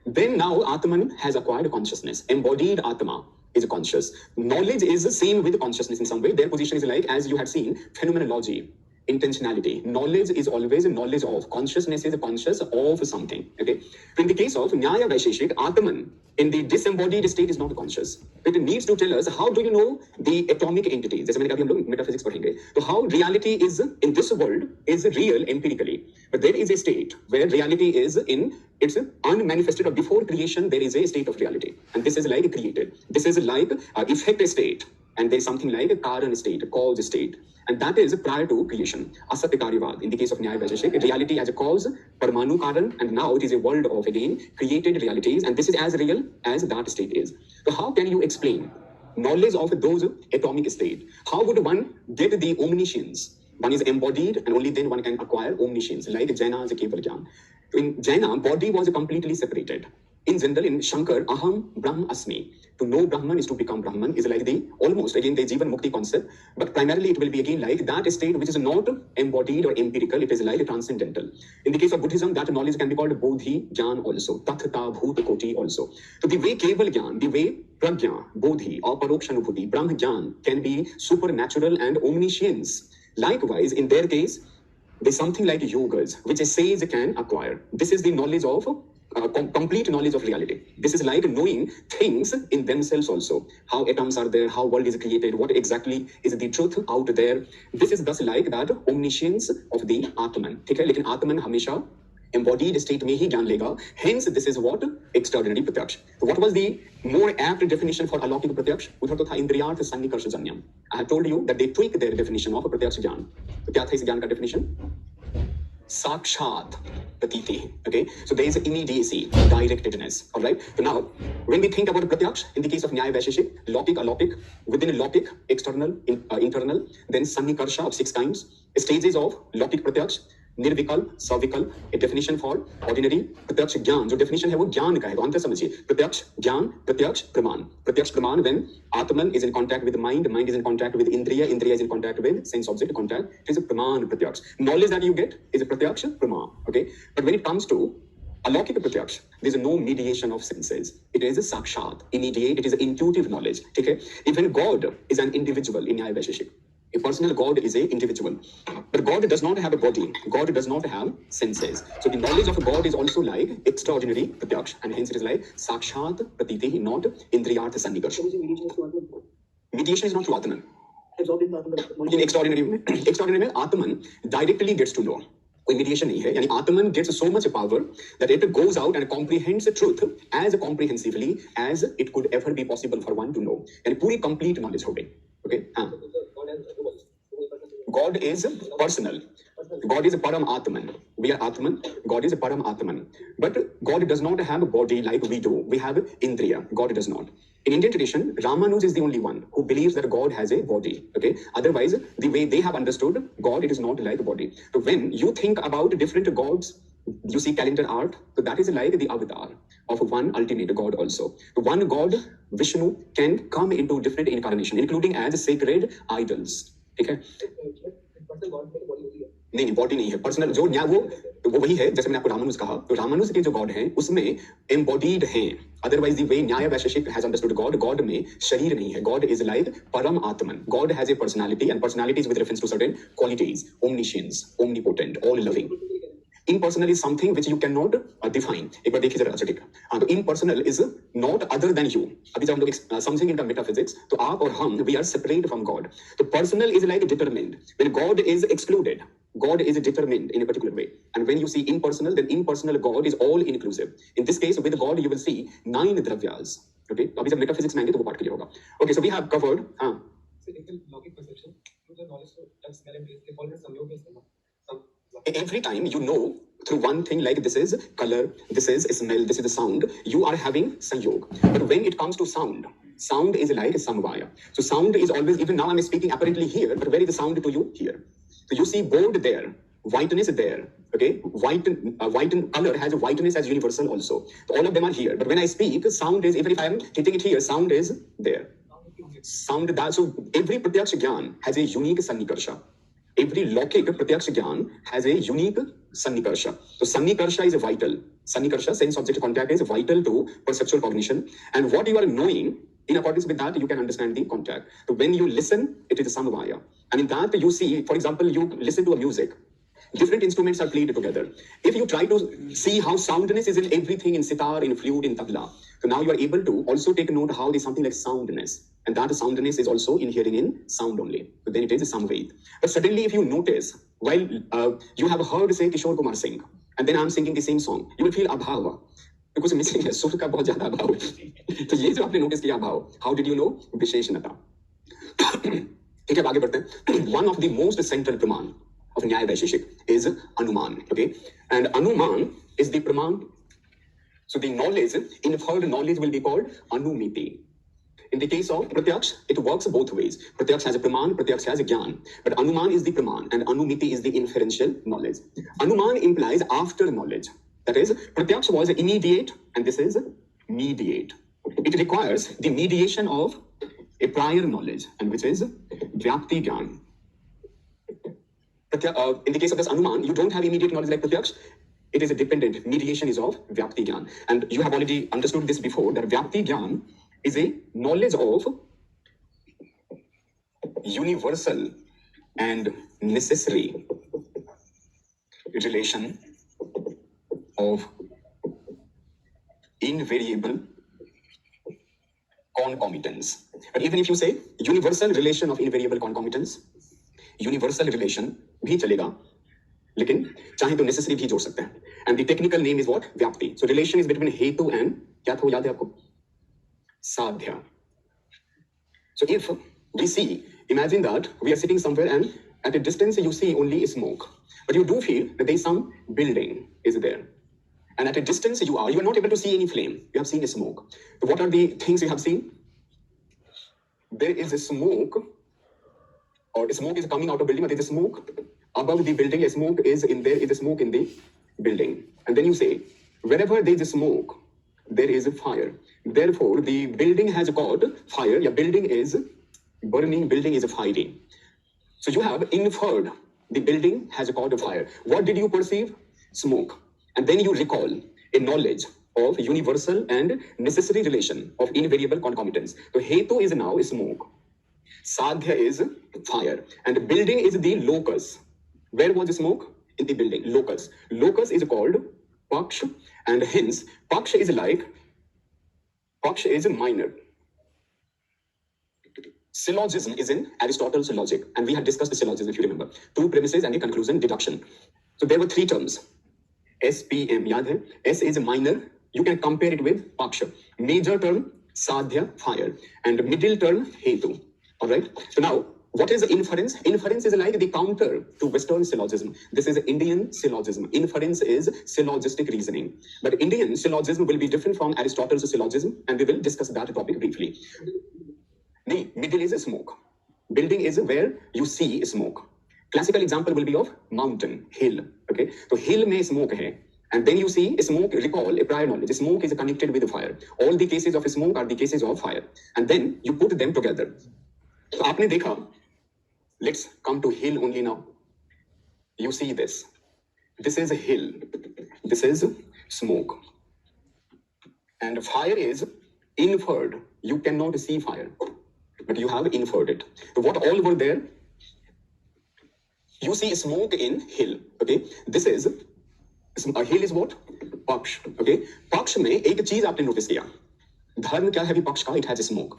then now Atman has acquired consciousness. Embodied Atma is conscious. Knowledge is the same with consciousness in some way. Their position is like, as you had seen, phenomenology, intentionality. Knowledge is always a knowledge of. Consciousness is conscious of something. Okay. So in the case of Nyaya Vaisheshik, Atman in the disembodied state is not conscious. It needs to tell us how do you know the atomic entities. जैसे मैंने कहा हम लोग metaphysics पढ़ेंगे. So how reality is in this world is real empirically. But there is a state where reality is in it's unmanifested, or before creation there is a state of reality, and this is like created. This is like effect state, and there is something like a Karan state, cause state. and that is prior to creation. Asatya Karyavad, in the case of Nyaya Vaisheshik, reality as a cause, Parmanu Karan, and now it is a world of again created realities, and this is as real as that state is. So how can you explain knowledge of those atomic state? How would one get the omniscience? One is embodied, and only then one can acquire omniscience, like Jaina's Keval Gyan. In Jaina, body was completely separated. In general, in Shankar, Aham Brahm Asmi. To know Brahman is to become Brahman, is like the almost again the Jivan Mukti concept, but primarily it will be again like that state which is not embodied or empirical, it is like transcendental. In the case of Buddhism, that knowledge can be called Bodhi Gyan also, Tathata Bhut Koti also. So the way Keval Gyan, the way Pragya, Bodhi or Parokshanubhuti, Brahm Gyan can be supernatural and omniscience. Likewise, in their case, there's something like yogas, which a sage can acquire. This is the knowledge of complete knowledge of reality. This is like knowing things in themselves also. How atoms are there, how world is created, what exactly is the truth out there. This is thus like that omniscience of the Atman. ठीक है, लेकिन Atman हमेशा embodied state में ही ज्ञान लेगा. Hence, this is what extraordinary प्रत्यक्ष. So what was the more apt definition for अलौकिक प्रत्यक्ष? उधर तो था इंद्रियार्थ सन्निकर्ष जन्यम. I have told you that they tweak their definition of प्रत्यक्ष ज्ञान. तो क्या था इस ज्ञान का definition? Sakshat Pratiti. Okay, so there is immediacy, directedness. All right. So now, when we think about Pratyaksh, in the case of Nyaya Vaisheshik, Lokik, Alokik, within a Lokik, external, internal, then Sannikarsha of 6 kinds, stages of Lokik Pratyaksh, निर्विकल्प, सविकल्प, a definition for ordinary. प्रत्यक्ष ज्ञान, जो definition है वो ज्ञान का है, तो अंतर समझिए. प्रत्यक्ष ज्ञान, प्रत्यक्ष प्रमाण. प्रत्यक्ष प्रमाण when Atman is in contact with mind, mind is in contact with Indriya, Indriya is in contact with sense object contact. It is a praman pratyaksh. Knowledge that you get is a pratyaksh praman. Okay, but when it comes to Alokika pratyaksh, there is no mediation of senses. It is a sakshat, immediate. It is intuitive knowledge. Okay, even God is an individual in Nyaya Vaisheshik. A personal God is an individual. But God does not have a body. God does not have senses. So the knowledge of God is also like extraordinary pratyaksh. And hence it is like sakshat pratiti, not indriyartha sannikarsh. Mediation is not through Atman. In extraordinary में Atman directly gets to know. कोई mediation नहीं है. यानी Atman gets so much power that it goes out and comprehends the truth as comprehensively as it could ever be possible for one to know. यानी पूरी complete knowledge हो गई. Okay, हाँ. God is personal. God is Param Atman. We are Atman. God is Param Atman. But God does not have a body like we do. We have Indriya. God does not. In Indian tradition, Ramanuj is the only one who believes that God has a body. Okay. Otherwise, the way they have understood God, it is not like a body. So when you think about different gods, you see calendar art. So that is like the avatar of one ultimate God also. So one God, Vishnu, can come into different incarnation, including as sacred idols. ठीक है, नहीं body नहीं है, personal जो न्याय वो वही है. जैसे मैंने आपको रामानुज कहा, तो रामानुज के जो गॉड हैं उसमें एम्बॉडीड हैं. Otherwise the way Nyaya Vaisheshika has understood God, God में शरीर नहीं है. God is like param atman. God has a personality and personality is with reference to certain qualities, omniscience, omnipotent, all loving. Impersonal is something which you cannot define. एक बार देखिए जरा. अच्छा ठीक है, हाँ. तो impersonal is not other than you. अभी जब हम लोग समझेंगे इनका metaphysics, तो आप और हम we are separate from God. तो personal is like determined. When God is excluded, God is determined in a particular way. And when you see impersonal, then impersonal God is all inclusive. In this case, with God you will see 9 dravyas. Okay. अभी जब metaphysics में आएंगे तो वो part clear होगा. Okay, so we have covered. हाँ. Logic perception through the knowledge of smell and taste. They follow some yoga. Every time you know through one thing, like this is color, this is smell, this is the sound, you are having sanyog. But when it comes to sound, sound is like samvaya. So sound is always, even now I'm speaking apparently here, but where is the sound to you? Here. So you see bold there, whiteness there. Okay, white color has a whiteness as universal also. So all of them are here. But when I speak, sound is, even if I am hitting it here, sound is there. Sound that, so every pratyaksh jnana has a unique sannikarsha. Every Lokik Pratyaksh Gyan has a unique Sannikarsha. So Sannikarsha is vital. Sannikarsha, sense object contact, is vital to perceptual cognition. And what you are knowing, in accordance with that, you can understand the contact. So when you listen, it is a Samvaya. And in that you see, for example, you listen to a music. Different instruments are played together. If you try to see how soundness is in everything, in sitar, in flute, in tabla, so now you are able to also take note how there is something like soundness. And that soundness is also inhering in sound only. So then it is a samved. But suddenly if you notice, while you have heard, say, Kishore Kumar sing, and then I'm singing the same song, you will feel abhava. Because missing है, सुर का बहुत ज़्यादा अभाव है. तो ये जो आपने notice किया अभाव, how did you know? विशेषणता. ठीक है, अब आगे बढ़ते हैं. One of the most central praman of Nyaya Vaisheshik is Anuman. Okay, and Anuman is the praman. So the knowledge, inferred knowledge, will be called Anumiti. In the case of Pratyaksh, it works both ways. Pratyaksh has a praman, Pratyaksh has a gyan. But Anuman is the praman and Anumiti is the inferential knowledge. Anuman implies after knowledge. That is, Pratyaksh was immediate and this is mediate. It requires the mediation of a prior knowledge, and which is Vyapti Gyan. In the case of this Anuman, you don't have immediate knowledge like Pratyaksh. It is a dependent. Mediation is of Vyapti Gyan. And you have already understood this before, that Vyapti Gyan is a knowledge of universal and necessary relation of invariable concomitance. But even if you say universal relation of invariable concomitance, universal relation भी चलेगा, लेकिन चाहे तो necessary भी जोड़ सकते हैं. And the technical name is what? Vyapti. So relation is between hetu and क्या था वो याद है आपको? Sadhya. So if we see, imagine that we are sitting somewhere and at a distance you see only smoke, but you do feel that there is some building is there. And at a distance you are not able to see any flame. You have seen a smoke. So what are the things you have seen? There is a smoke, or smoke is coming out of building, but there is a smoke above the building. A smoke is in there, is a smoke in the building. And then you say, wherever there is a smoke, there is a fire. Therefore, the building has got fire. Your building is burning, building is firing. So you have inferred the building has got a fire. What did you perceive? Smoke. And then you recall a knowledge of universal and necessary relation of invariable concomitance. So hetu is now smoke. Sadhya is fire. And building is the locus. Where was the smoke? In the building. Locus. Locus is called Paksh. And hence, Paksh is like, Paksh is minor. Syllogism is in Aristotle's logic. And we had discussed the syllogism, if you remember. Two premises and a conclusion, deduction. So there were three terms. SPM, yaad hai? S is minor. You can compare it with Paksha. Major term, Sadhya, fire. And middle term, Hetu. All right. So now, what is the inference? Inference is like the counter to Western syllogism. This is Indian syllogism. Inference is syllogistic reasoning. But Indian syllogism will be different from Aristotle's syllogism, and we will discuss that topic briefly. Middle is smoke. Building is where you see smoke. Classical example will be of mountain, hill. Okay, so hill mein smoke hai. And then you see smoke, recall a prior knowledge. Smoke is connected with fire. All the cases of smoke are the cases of fire. And then you put them together. So aapne dekha, let's come to hill only now. You see this. This is a hill. This is smoke. And fire is inferred. You cannot see fire, but you have inferred it. So what all were there? You see smoke in hill. Okay, this is a hill is what? Paksh. Okay, Paksh में एक चीज आपने notice किया. धर्म क्या है भी पक्ष का? It has a smoke.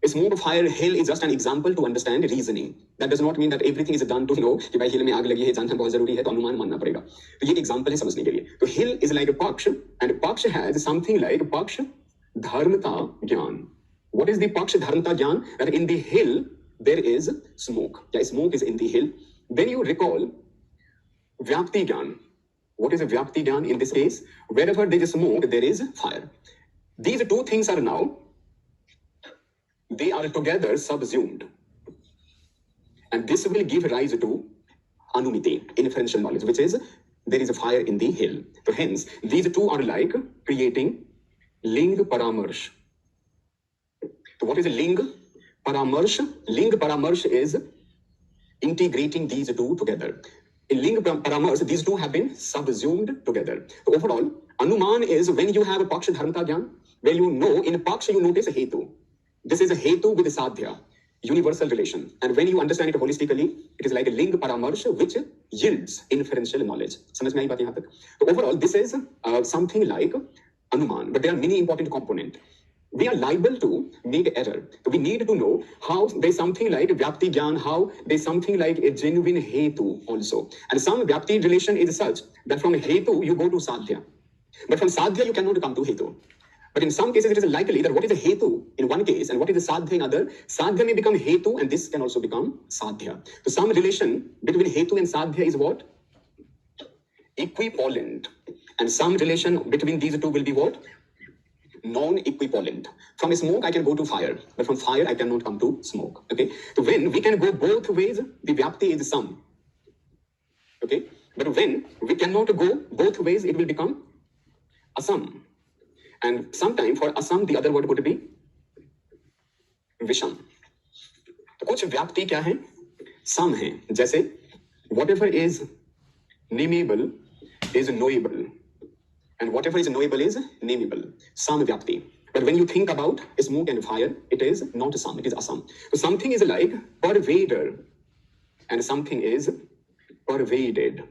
Smoke, fire, hill is just an example to understand reasoning. That does not mean that everything is done to know कि भाई hill में आग लगी है, जानना बहुत जरूरी है, तो अनुमान मानना पड़ेगा. तो ये example है समझने के लिए. तो hill is like a paksh, and paksh has something like paksh dharmata jnana. What is the paksh dharmata jnana? That in the hill there is smoke. Yeah, smoke is in the hill. Then you recall vyapti jnana. What is a vyapti jnana in this case? Wherever there is smoke, there is fire. These two things are now, they are together subsumed. And this will give rise to Anumiti, inferential knowledge, which is there is a fire in the hill. So hence, these two are like creating Ling Paramarsh. So what is a Ling Paramarsh? Ling Paramarsh is integrating these two together. In Ling Paramarsh, these two have been subsumed together. So overall, Anuman is when you have a Paksha Dharmata Gyan, where you know in Paksha you notice a Hetu. This is a Hetu with a Sadhya, universal relation. And when you understand it holistically, it is like a Ling Paramarsh which yields inferential knowledge. समझ में आई बात यहाँ तक? So overall, this is something like Anuman, but there are many important components. We are liable to make error. So we need to know how there's something like Vyapti Gyan, how there's something like a genuine Hetu also. And some Vyapti relation is such that from Hetu you go to Sadhya. But from Sadhya you cannot come to Hetu. But in some cases, it is likely that what is a hetu in one case and what is a sadhya in other, sadhya may become hetu and this can also become sadhya. So some relation between hetu and sadhya is what? Equivalent. And some relation between these two will be what? Non-equivalent. From smoke, I can go to fire, but from fire, I cannot come to smoke. Okay. So when we can go both ways, the vyapti is sum. Okay. But when we cannot go both ways, it will become asam. And sometime for asam, the other word would be visham. तो कुछ व्याप्ति क्या है? सम है. जैसे whatever is nameable is knowable, and whatever is knowable is nameable. Sam vyapti. But when you think about smoke and fire, it is not sam, it is asam. So something is like pervader, and something is pervaded.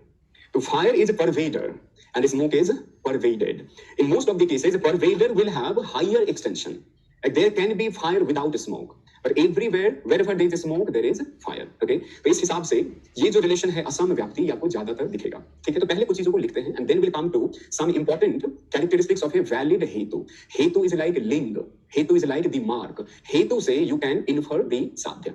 So fire is pervader, and smoke is pervaded. In most of the cases, pervader will have higher extension. Like there can be fire without smoke, but everywhere, wherever there is smoke, there is fire. Okay? तो इस हिसाब से ये जो relation है असम व्याप्ति आपको ज्यादातर दिखेगा. ठीक है? तो पहले कुछ चीजों को लिखते हैं, and then we'll come to some important characteristics of a valid hetu. Hetu is like ling. Hetu is like the mark. Hetu से you can infer the sadhya.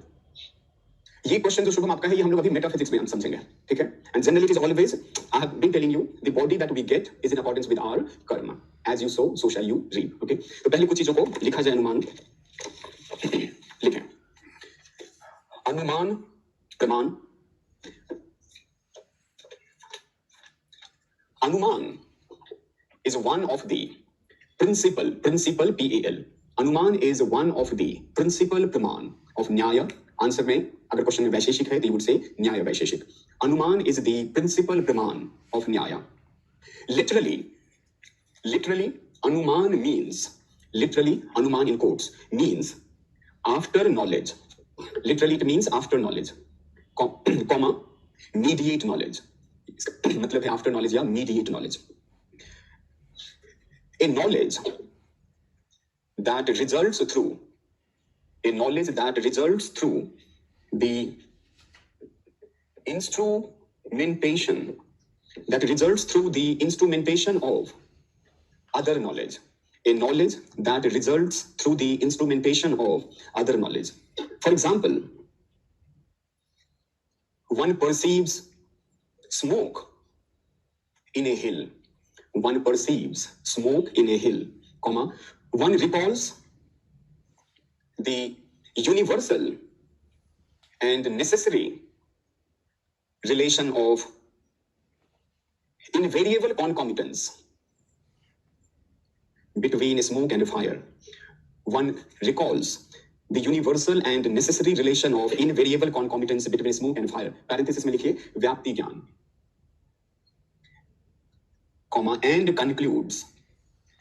ये क्वेश्चन जो शुभम आपका है ये हम लोग अभी मेटाफिजिक्स में हम समझेंगे. ठीक है? And generally it is always I have been telling you the body that we get is in accordance with our karma. As you sow so shall you reap. Okay? तो पहले कुछ चीजों को लिखा जाए. अनुमान लिखें. अनुमान प्रमाण. अनुमान is one of the principal PAL. अनुमान is one of the principal प्रमाण of न्याय. आंसर में अगर क्वेश्चन में वैशेषिक है तो you would say न्याय वैशेषिक. अनुमान is the principal प्रमाण of न्याय. Literally अनुमान means, literally अनुमान in quotes means after knowledge. Literally it means after knowledge, comma mediate knowledge. मतलब है after knowledge या mediate knowledge. A knowledge that results through the instrumentation of other knowledge. A knowledge that results through the instrumentation of other knowledge. For example, one perceives smoke in a hill. One perceives smoke in a hill, comma, one recalls the universal and necessary relation of invariable concomitance between smoke and fire. One recalls the universal and necessary relation of invariable concomitance between smoke and fire. Parenthesis में लिखिए व्याप्ति ज्ञान, comma, and concludes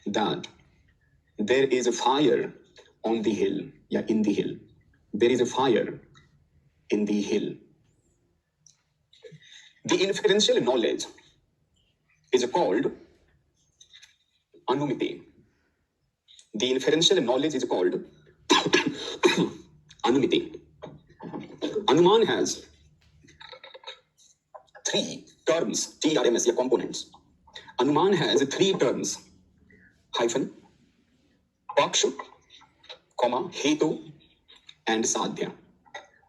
that there is a fire on the hill, या in the hill. There is a fire in the hill. The inferential knowledge is called anumiti. The inferential knowledge is called anumiti. Anuman has three terms, TRMS, या components. Anuman has three terms, hyphen, paksha, comma, hetu, and sadhya.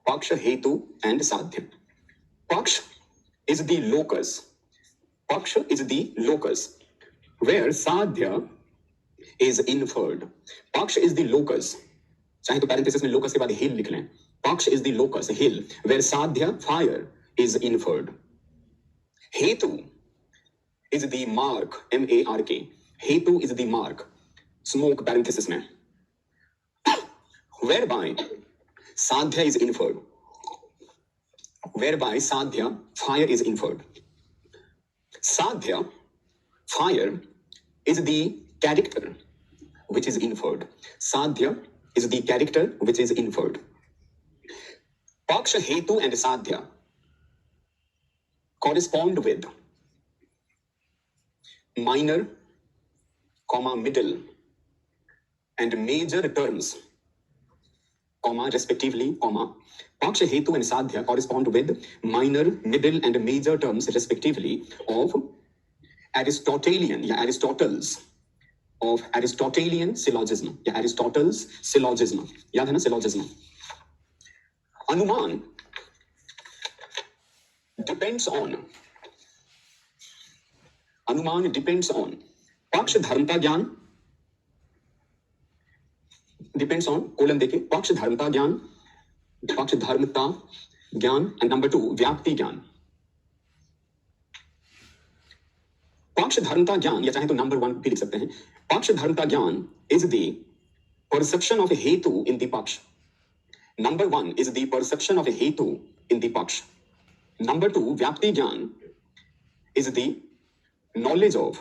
Paksha, hetu, and sadhya. Paksha is the locus. Paksha is the locus where sadhya is inferred. Paksha is the locus. चाहे तो parenthesis में locus के बाद hill लिख लें. Paksha is the locus, hill, where sadhya, fire, is inferred. Hetu is the mark, M-A-R-K. Hetu is the mark, smoke parenthesis में, whereby sadhya is inferred. Whereby sadhya, fire, is inferred. Sadhya, fire, is the character which is inferred. Sadhya is the character which is inferred. Paksha, hetu, and sadhya correspond with minor, comma, middle, and major terms, comma, respectively, comma. Paksha, hetu, and sadhya correspond with minor, middle, and major terms, respectively, of Aristotelian, yeah, Aristotle's of Aristotelian syllogism, या Aristotle's syllogism, याद है ना syllogism. अनुमान depends on पक्ष धर्मता ज्ञान, depends on colon देके पक्ष धर्मता ज्ञान, and number 2 व्याप्ति ज्ञान. पक्ष धर्मता ज्ञान, या चाहे तो नंबर 1 भी लिख सकते हैं. पक्ष धर्मता ज्ञान is the perception of a hetu in the paksh. Number 1 is the perception of a hetu in the paksh. Number 2, vyapti gyan is the knowledge of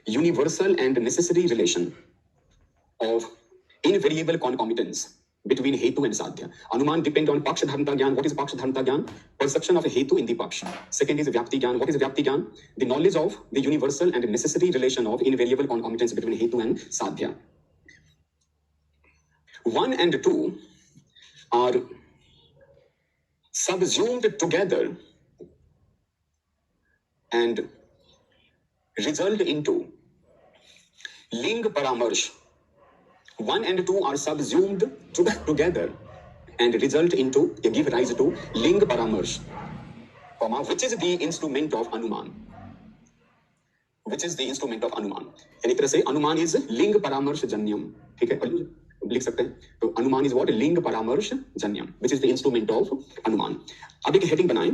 universal and necessary relation of invariable concomitance between hetu and sadhya. Anuman depend on paksh dharmata gyan. What is paksh dharmata gyan? Perception of a hetu in the paksh. Second is vyapti gyan. What is vyapti gyan? The knowledge of the universal and necessary relation of invariable concomitance between hetu and sadhya. 1 and 2 are subsumed together and result into ling paramarsh. 1 and 2 are subsumed together and result into, give rise to ling paramarsh, which is the instrument of anuman. यानी एक तरह से अनुमान is लिंग परामर्श जन्यम. ठीक है, लिख सकते हैं. तो अनुमान is what? Linga paramarsha janyam, which is the instrument of anumana. अब एक हेडिंग बनाएं,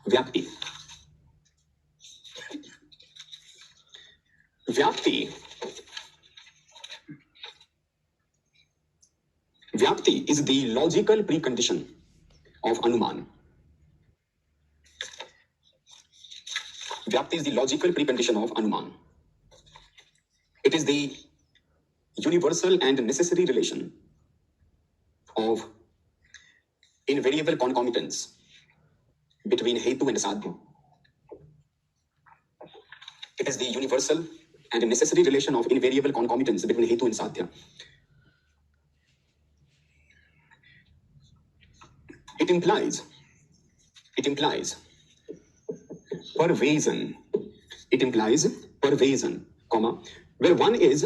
व्याप्ति. व्याप्ति is the logical precondition of anuman. Vyapti is the logical precondition of anuman. It is the universal and necessary relation of invariable concomitance between hetu and sadhya. It is the universal and necessary relation of invariable concomitance between hetu and sadhya. It implies pervasion. It implies pervasion, comma, where one is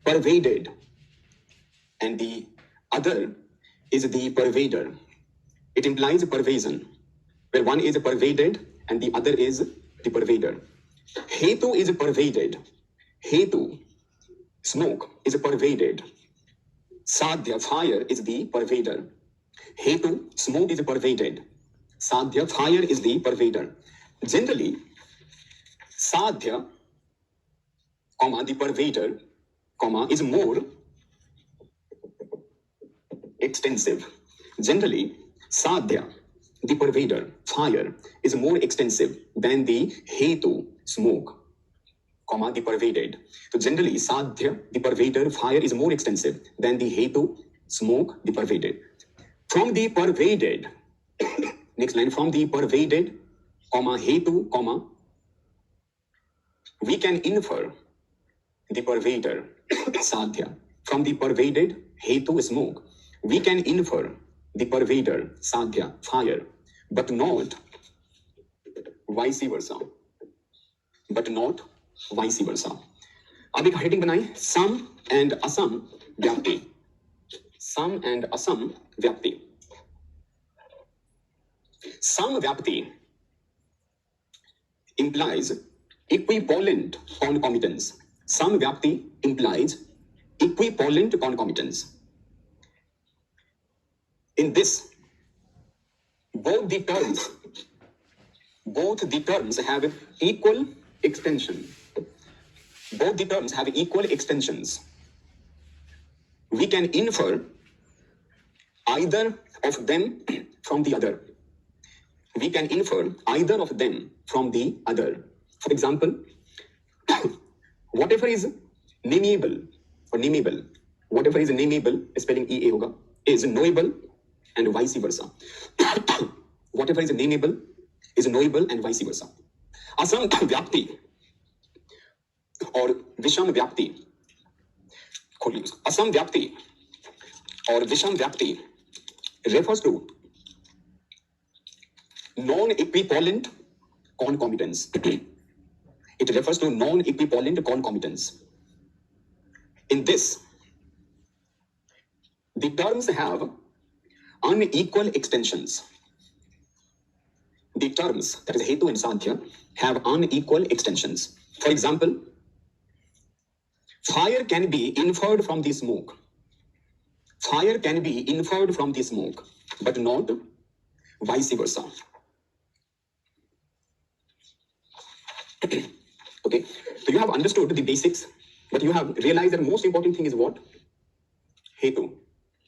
pervaded and the other is the pervader. It implies pervasion where one is pervaded and the other is the pervader. Hetu is pervaded. Hetu, smoke, is pervaded. Sadhya, fire, is the pervader. Hetu, smoke, is pervaded. Sadhya, fire, is the pervader. Generally, sadhya, comma, the pervader, comma, is more extensive. Generally, sadhya, the pervader, fire, is more extensive than the hetu, smoke, comma, the pervaded. So generally, sadhya, the pervader, fire, is more extensive than the hetu, smoke, the pervaded. From the pervaded, next line, from the pervaded, comma, hetu, comma, we can infer the pervader, sadhya. From the pervaded, hetu, smoke, we can infer the pervader, sadhya, fire, but not vice versa. अब एक heading बनाए, सम and Assam व्याप्ति. सम and Assam व्याप्ति. Some vyapti implies equivalent concomitance. Some vyapti implies equivalent concomitance. In this, both the terms have equal extension. Both the terms have equal extensions. We can infer either of them from the other. We can infer either of them from the other. For example, whatever is nameable, whatever is nameable, spelling EA होगा, is knowable and vice versa. Whatever is nameable is knowable and vice versa. Assam व्याप्ति और विषम व्याप्ति, खोलिए, असम व्याप्ति और विषम व्याप्ति refers to non-equivalent concomitance. It refers to non-equivalent concomitants. In this, the terms have unequal extensions. The terms, that is Hetu and Sankhya, have unequal extensions. For example, fire can be inferred from the smoke. Fire can be inferred from the smoke, but not vice versa. Okay, so you have understood the basics, but you have realized that most important thing is what? Hetu.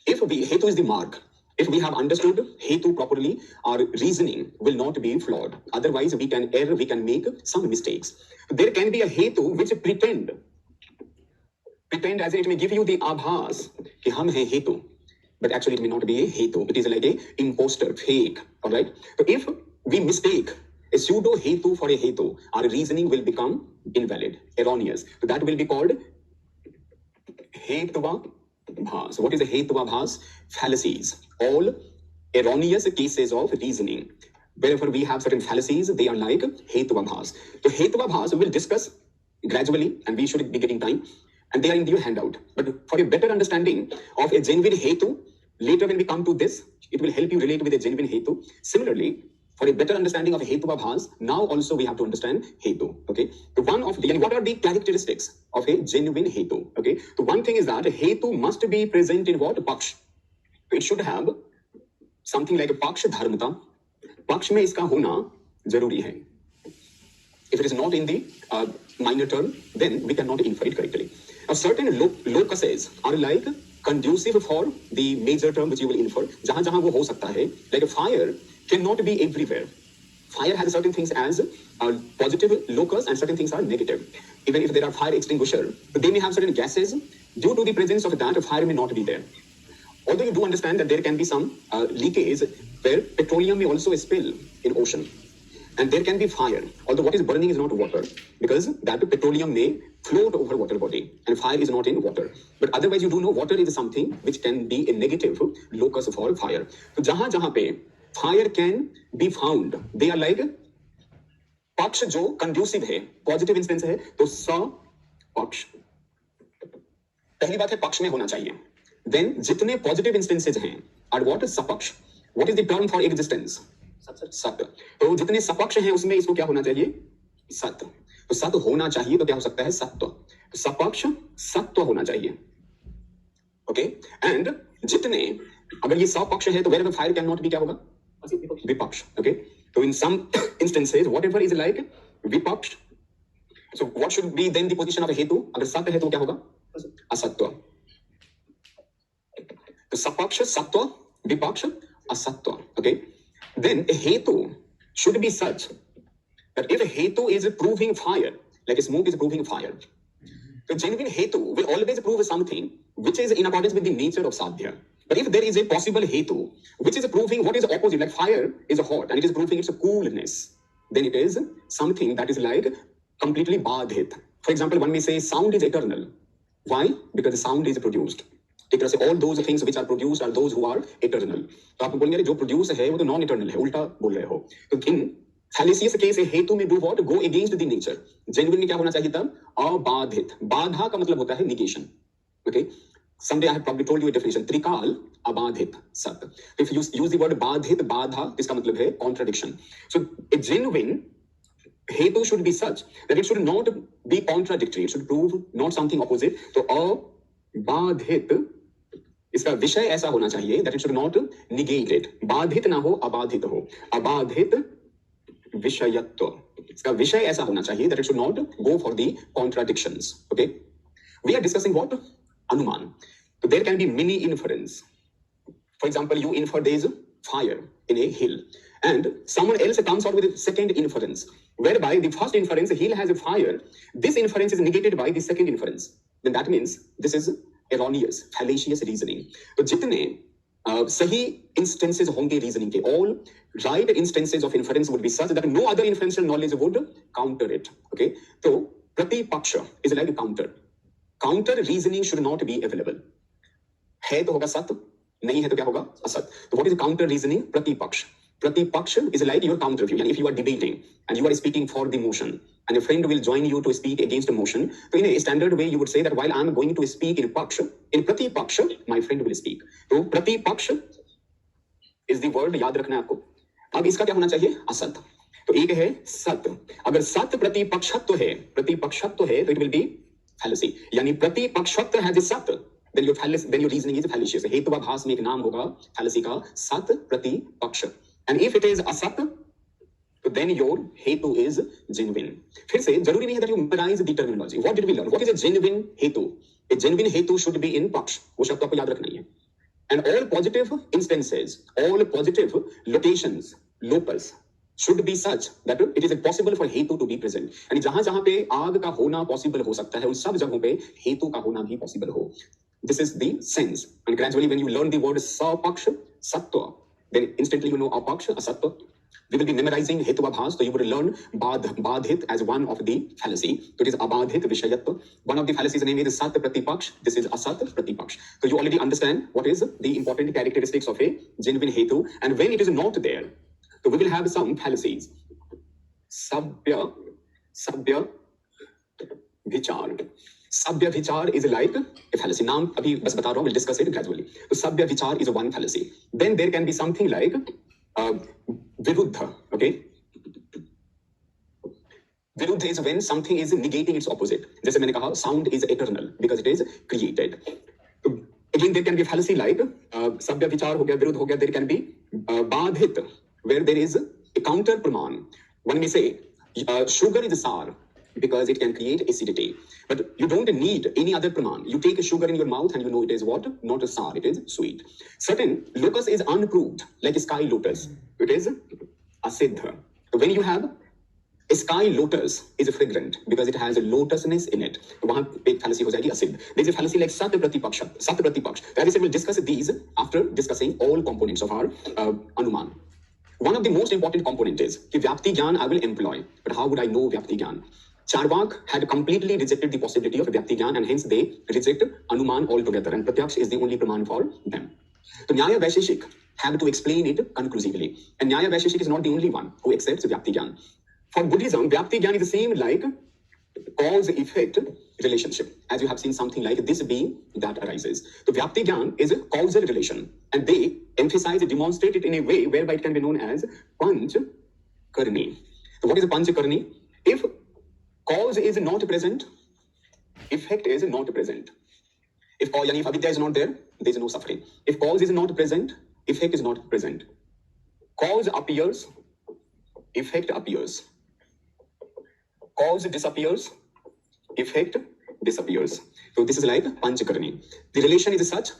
Hetu is the mark. If we have understood Hetu properly, our reasoning will not be flawed. Otherwise, we can err, we can make some mistakes. There can be a Hetu which pretend as in it may give you the abhas कि हम हैं Hetu, but actually it may not be a Hetu. It is like a imposter, fake. All right. So if we mistake a pseudo Hetu for a Hetu, our reasoning will become invalid, erroneous. So that will be called Hetuva bhas. What is a Hetuva bhas? Fallacies. All erroneous cases of reasoning. Wherever we have certain fallacies, they are like Hetuva bhas. So Hetuva bhas we will discuss gradually, and we should be getting time. And they are in your handout. But for a better understanding of a genuine Hetu, later when we come to this, it will help you relate with a genuine Hetu. Similarly, for a better understanding of Hetuva bhas, now also we have to understand Hetu. Okay. So what are the characteristics of a genuine Hetu? Okay. So one thing is that Hetu must be present in what? Paksh. It should have something like a Paksh dharmata. Paksh mein iska hona zaruri hai. If it is not in the minor term, then we cannot infer it correctly. Now, certain locuses are like conducive for the major term which you will infer. Jahan jahan wo ho sakta hai. Like a fire cannot be everywhere. Fire has certain things as positive locus and certain things are negative. Even if there are fire extinguisher, they may have certain gases. Due to the presence of that, fire may not be there. Although you do understand that there can be some leakage where petroleum may also spill in ocean. And there can be fire, although what is burning is not water, because that petroleum may float over water body, and fire is not in water. But otherwise, you do know water is something which can be a negative locus for fire. So, jahan pe fire can be found, they are like paksh jo conducive hai, positive instance hai, to sa paksh. पहली बात है पक्ष में होना चाहिए. Then जितने positive instances हैं are what? Sapaksh. What is the term for existence? सत्य. तो जितने सपक्ष हैं उसमें इसको क्या होना चाहिए? सत्य. तो सत्य होना चाहिए तो क्या हो सकता है? सत्व. तो सपक्ष सत्व होना चाहिए. ओके. एंड जितने अगर ये सपक्ष है तो wherever fire cannot be क्या होगा? विपक्ष. ओके. तो in some instances whatever is like विपक्ष. So what should be then the position of a hetu? अगर सत्य है तो क्या होगा? असत्व. तो सपक्ष सत्व विपक्ष असत्व. Okay. Then a hetu should be such that if a hetu is proving fire, like a smoke is proving fire, the genuine hetu will always prove something which is in accordance with the nature of sadhya. But if there is a possible hetu which is proving what is the opposite, like fire is hot and it is proving its coolness, then it is something that is like completely badhit. For example, one may say sound is eternal. Why? Because the sound is produced. एक तरह से all those things which are produced are those who are eternal. तो आप बोलेंगे जो produce है वो तो non eternal है, उल्टा बोल रहे हो. तो in fallacious case a हेतु में do what? Go against the nature. Genuine में क्या होना चाहिए तब? अबाधित. बाधा का मतलब होता है negation. Okay. Someday I have probably told you a definition. त्रिकाल अबाधित सत्य. If you use the word बाधित, बाधा, इसका मतलब है contradiction. So a genuine हेतु should be such that it should not be contradictory. It should prove not something opposite. तो अबाधित इसका विषय ऐसा होना चाहिए that it should not negate it. बाधित ना हो, अबाधित हो. अबाधित विषयत्व. इसका विषय ऐसा होना चाहिए that it should not go for the contradictions. Okay. We are discussing what? Anuman. So there can be many inference. For example, you infer there is fire in a hill and someone else comes out with a second inference whereby the first inference, hill has a fire. This inference is negated by the second inference. Then that means this is erroneous, fallacious reasoning. तो जितने सही instances होंगे reasoning के, all right instances of inference would be such that no other inferential knowledge would counter it. Okay, तो प्रतिपक्ष is like a counter. Counter reasoning should not be available. है तो होगा सत्य, नहीं है तो क्या होगा? असत. तो what is counter reasoning? प्रतिपक्ष. Pratipaksh is like your counter view. And if you are debating and you are speaking for the motion, and a friend will join you to speak against a motion, so in a standard way you would say that while I'm going to speak in paksha, in prati paksha my friend will speak. So prati paksha is the word, याद रखना है आपको. अब इसका क्या होना चाहिए? असत. तो एक है सत्य. अगर सत्य प्रतिपक्षत्व है, प्रतिपक्षत्व है, तो it will be fallacy. यानी प्रतिपक्षत्व है सत्य, then your reasoning is fallacious. हेतुवाभास में एक नाम होगा fallacy का, सत्य प्रतिपक्ष. And if it is असत्य, तो then your hetu is genuine. फिर से जरूरी नहीं है that you memorize the terminology. What did we learn? What is a genuine hetu? A genuine hetu should be in paksh. वो शब्द आपको याद रखना ही है. And all positive instances, all positive locations, locus should be such that it is possible for hetu to be present. यानी जहां जहां पे आग का होना possible हो सकता है, उन सब जगहों पे हेतु का होना भी possible हो. This is the sense. And gradually when you learn the word sapaksha, sattva, then instantly you know apaksha, asatva. We will be memorizing hetuvabhas, so you would learn badhit as one of the fallacy. So it is abadhit vishayatva. One of the fallacies name is sat pratipaksh. This is asat pratipaksh. So you already understand what is the important characteristics of a genuine hetu. And when it is not there, so we will have some fallacies. Sabya vichar. Sabya vichar is like a fallacy. Naam abhi bas bata raha hu, we'll discuss it gradually. So sabya vichar is one fallacy. Then there can be something like viruddha. Okay, viruddha is when something is negating its opposite. जैसे मैंने कहा, sound is eternal because it is created. So again there can be fallacy like sabya vichar हो गया, viruddha हो गया. There can be badhit where there is a counter praman. One may say sugar is sour because it can create acidity, but you don't need any other praman. You take a sugar in your mouth and you know it is what? Not a sour, it is sweet. Certain locus is unproved, like sky lotus. It is asiddha. So when you have a sky lotus is fragrant because it has a lotusness in it. वहाँ एक fallacy हो जाएगी असिद्ध. There is a fallacy like सत्य प्रतिपक्ष. सत्य प्रतिपक्ष. That is, we will discuss these after discussing all components of our anuman. One of the most important component is कि व्याप्ति ज्ञान I will employ. But how would I know व्याप्ति ज्ञान? Charvak had completely rejected the possibility of Vyapti Gyan, and hence they reject Anuman altogether, and Pratyaksh is the only Praman for them. So Nyaya Vaisheshik have to explain it conclusively, and Nyaya Vaisheshik is not the only one who accepts Vyapti Gyan. For Buddhism, Vyapti Gyan is the same like cause-effect relationship, as you have seen something like this being that arises. So Vyapti Gyan is a causal relation, and they emphasize, demonstrate it in a way whereby it can be known as Panch Karni. So what is a Panch Karni? If cause is not present, effect is not present. If avidya is not there, there is no suffering. If cause is not present, effect is not present. Cause appears, effect appears. Cause disappears, effect disappears. So this is like Panchakarni. The relation is such,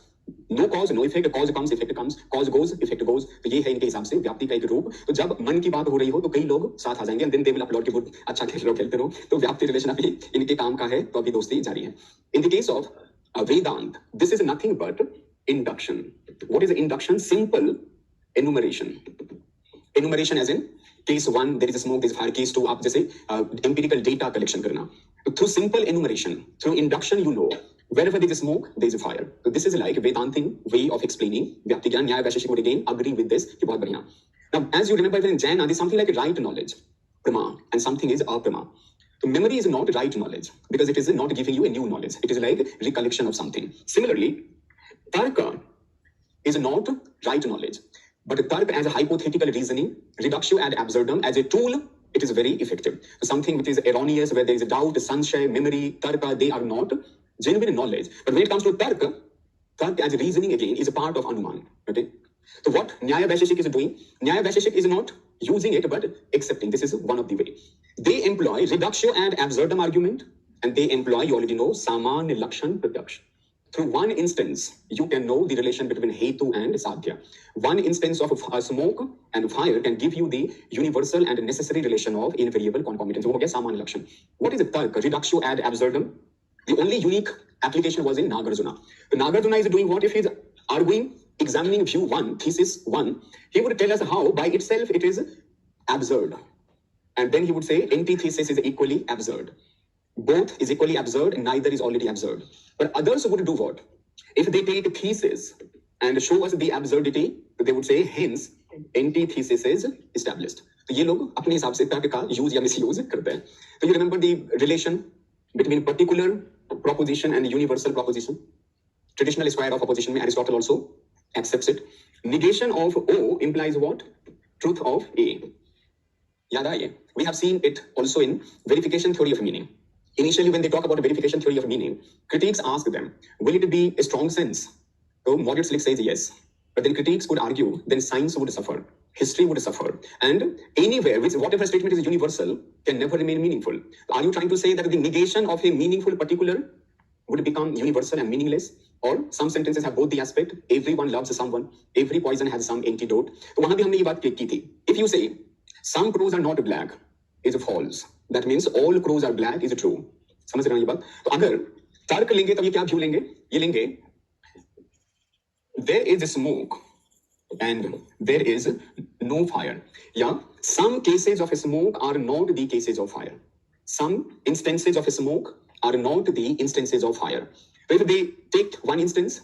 no cause, no effect. Cause comes, effect comes. Cause goes, effect goes. तो ये है इनके हिसाब से व्याप्ति का एक रूप. तो जब मन की बात हो रही हो तो कई लोग साथ आ जाएंगे. And then they will upload कि बहुत अच्छा खेलते रहो. तो व्याप्ति रिलेशन अभी इनके काम का है. तो अभी दोस्ती जारी है. In the case of Vedant, this is nothing but induction. What is induction? Simple enumeration. Enumeration as in case 1 there is a smoke, there is fire. Case 2 आप जैसे empirical data collection करना. So through simple enumeration, through induction, you know wherever there is smoke, there is a fire. So this is like Vedantin way of explaining Vyapti Gyan. Nyaya Vaisheshik would again agree with this. कि बहुत बढ़िया. Now, as you remember, in Jaina, there is something like right knowledge, prama, and something is aprama. So memory is not right knowledge because it is not giving you a new knowledge. It is like recollection of something. Similarly, tarka is not right knowledge, but tarka as a hypothetical reasoning, reductio ad absurdum, as a tool, it is very effective. So something which is erroneous, where there is a doubt, sanshaya, memory, tarka, they are not genuine knowledge. But when it comes to tarka as a reasoning again is a part of anuman. Okay. So what Nyaya Vaisheshik is doing? Nyaya Vaisheshik is not using it but accepting. This is one of the way. They employ reductio ad absurdum argument, and they employ, you already know, samanya lakshan pratyaksh. Through one instance, you can know the relation between hetu and sadhya. One instance of smoke and fire can give you the universal and necessary relation of invariable concomitance. वो हो गया सामान्य लक्षण. What is it? Tark, reductio ad absurdum. The only unique application was in Nagarjuna. So Nagarjuna is doing what? If he is arguing, examining view 1, thesis 1, he would tell us how by itself it is absurd. And then he would say antithesis is equally absurd. Both is equally absurd and neither is already absurd. But others would do what? If they take thesis and show us the absurdity, they would say hence antithesis is established. तो ये लोग अपने हिसाब से तरह का use या miss use करते हैं. तो you remember the relation between particular proposition and universal proposition. Traditional square of opposition में Aristotle also accepts it. Negation of O implies what? Truth of A. याद आइए. We have seen it also in verification theory of meaning. Initially, when they talk about a verification theory of meaning, critics ask them, will it be a strong sense? So Moritz Lick says yes. But then critics could argue, then science would suffer, history would suffer. And anywhere, whatever statement is universal can never remain meaningful. Are you trying to say that the negation of a meaningful particular would become universal and meaningless? Or some sentences have both the aspect, everyone loves someone, every poison has some antidote. तो वहां भी हमने ये बात की थी. If you say, some crows are not black, is false. That means all crows are black is true. समझ रहे हैं ये बात? तो अगर तर्क लेंगे तब ये क्या व्यू लेंगे? ये लेंगे there is smoke and there is no fire. Yeah, some cases of smoke are not the cases of fire. Some instances of smoke are not the instances of fire. So if they take one instance,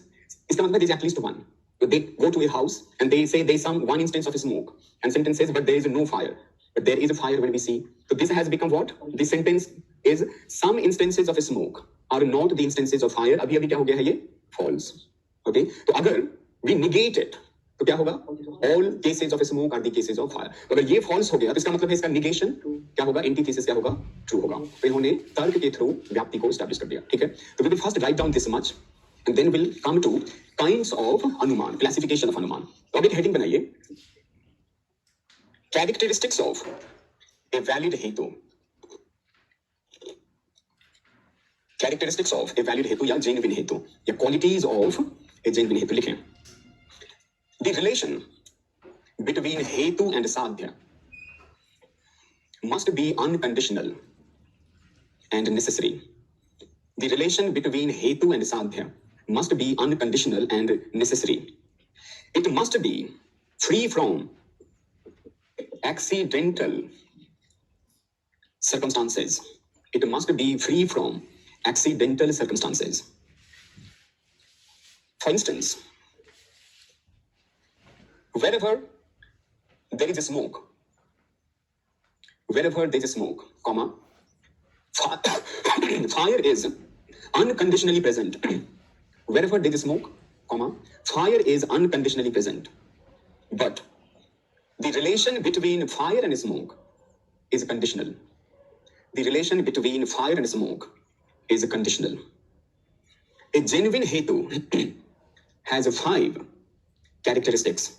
इसका मतलब there is at least one. So they go to a house and they say there is some one instance of smoke, and sentence says but there is no fire. But there is a fire when we see. So this has become what? The sentence is some instances of smoke are not the instances of fire. अभी क्या हो गया है ये? False. Okay? तो अगर we negate it, तो क्या होगा? All cases of smoke are the cases of fire. तो अगर ये false हो गया तो इसका मतलब है इसका negation क्या होगा? Antithesis क्या होगा? True होगा. तो इन्होंने तर्क के थ्रू व्याप्ति को establish कर दिया. ठीक है? तो we will first write down this much and then we'll come to kinds of अनुमान, classification of अनुमान. तो अब एक heading बनाइए. Characteristics of a valid हेतु. Characteristics of a valid हेतु या genuine हेतु या qualities of a genuine हेतु लिखें. The relation between हेतु and साध्य must be unconditional and necessary. The relation between हेतु and साध्य must be unconditional and necessary. It must be free from accidental circumstances. It must be free from accidental circumstances. For instance, wherever there is a smoke, comma, fire is unconditionally present. Wherever there is smoke, comma, fire is unconditionally present. But the relation between fire and smoke is conditional. The relation between fire and smoke is conditional. A genuine hetu has 5 characteristics.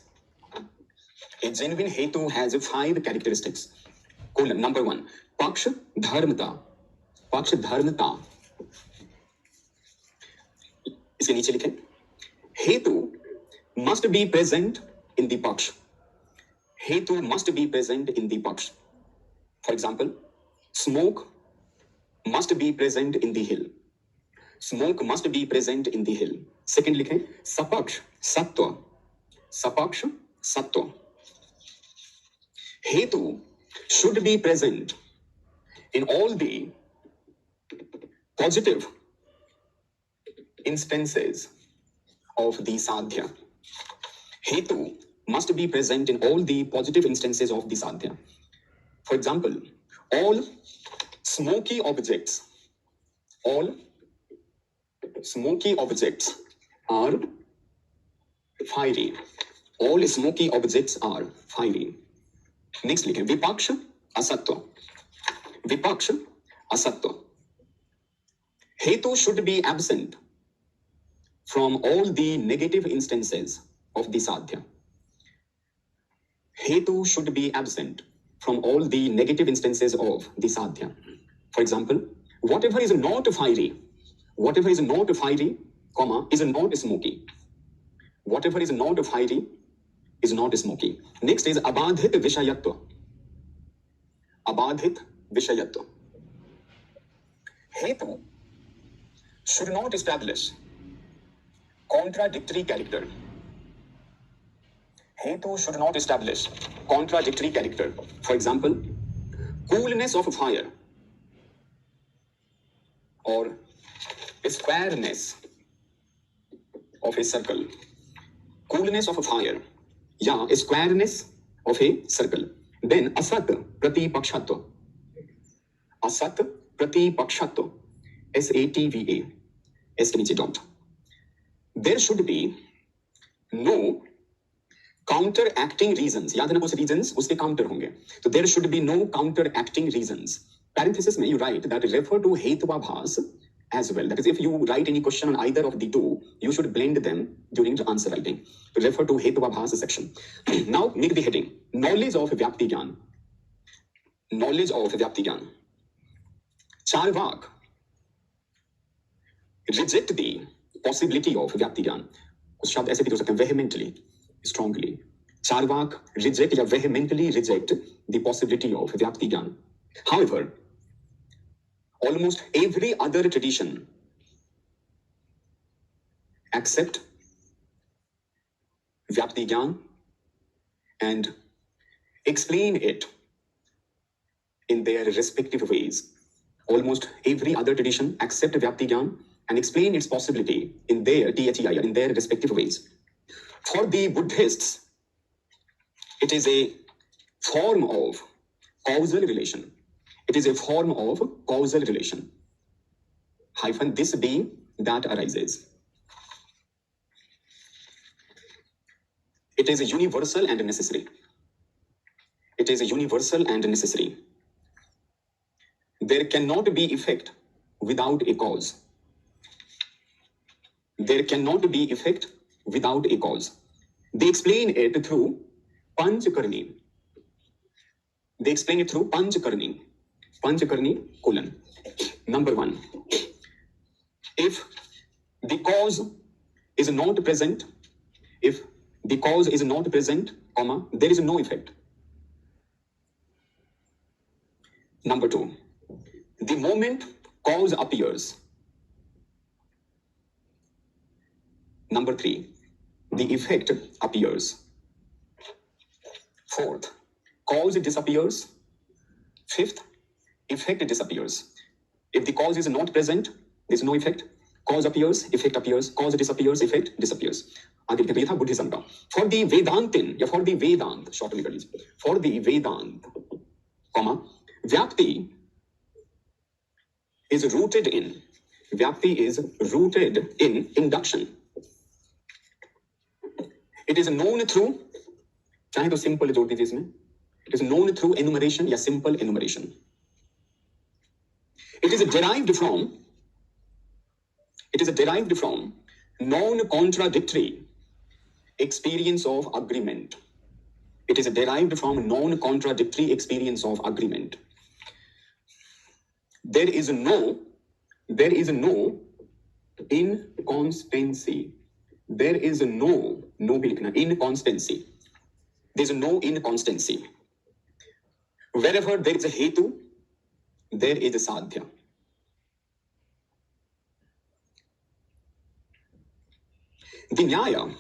A genuine hetu has 5 characteristics. Colon, number 1, paksh dharmata. Paksh dharmata. इसके नीचे लिखें. हेतु must be present in the paksh. Hetu must be present in the paksh. For example, smoke must be present in the hill. Smoke must be present in the hill. Second लिखें, sapaksh sattva. Sapaksh sattva. Hetu should be present in all the positive instances of the sadhya. Hetu must be present in all the positive instances of the sadhya. For example, all smoky objects are fiery. All smoky objects are fiery. Next लिखें, विपक्ष असत्व. विपक्ष असत्व. Hetu should be absent from all the negative instances of the sadhya. Hetu should be absent from all the negative instances of the sadhya. For example, whatever is not fiery, comma, is not smoky. Whatever is not fiery is not smoky. Next is abadhit vishayatva. Abadhit vishayatva. Hetu should not establish contradictory character. Hetu should not establish contradictory character. For example, coolness of fire or squareness of a circle. Coolness of a fire, yeah, squareness of a circle. Then asat pratipakshatu. Asat pratipakshatu. SATVA. S के नीचे dot. There should be no counteracting reasons. याद रखना कुछ reasons उसके counter होंगे. So there should be no counteracting reasons. Parenthesis में you write that refer to हेत्वाभास as well. That is, if you write any question on either of the two, you should blend them during the answer writing. To refer to हेत्वाभास section. Now make the heading. Knowledge of व्याप्ति ज्ञान. Knowledge of व्याप्ति ज्ञान. Charvaka reject the possibility of व्याप्ति ज्ञान. कुछ शब्द ऐसे भी हो सकते हैं vehemently, strongly. चार्वाक reject या vehemently reject the possibility of व्याप्ति ज्ञान. However, almost every other tradition accept व्याप्ति ज्ञान and explain it in their respective ways. Almost every other tradition accept Vyapti Gyan and explain its possibility in their THEI, in their respective ways. For the Buddhists, it is a form of causal relation. It is a form of causal relation. Hyphen this being that arises. It is a universal and necessary. It is a universal and necessary. There cannot be effect without a cause. There cannot be effect without a cause. They explain it through Panchakarni. They explain it through Panchakarni. Panchakarni, colon. Number 1. If the cause is not present, if the cause is not present, comma, there is no effect. Number 2. The moment cause appears. Number 3. The effect appears. 4th, cause disappears. 5th, effect disappears. If the cause is not present, there is no effect. Cause appears, effect appears. Cause disappears, effect disappears. आगे लिखते हैं Buddhism का. For the Vedantin या for the Vedant, short में कर लीजिए. For the Vedant, comma, Vyapti is rooted in. Vyapti is rooted in induction. It is known through, चाहे तो simple जोड़ दीजिए इसमें. It is known through enumeration या simple enumeration. It is derived from non-contradictory experience of agreement. It is derived from non-contradictory experience of agreement. There is no inconstancy. There is no inconstancy. There is no inconstancy. Wherever there is a hetu, there is a sadhya. The Nyaya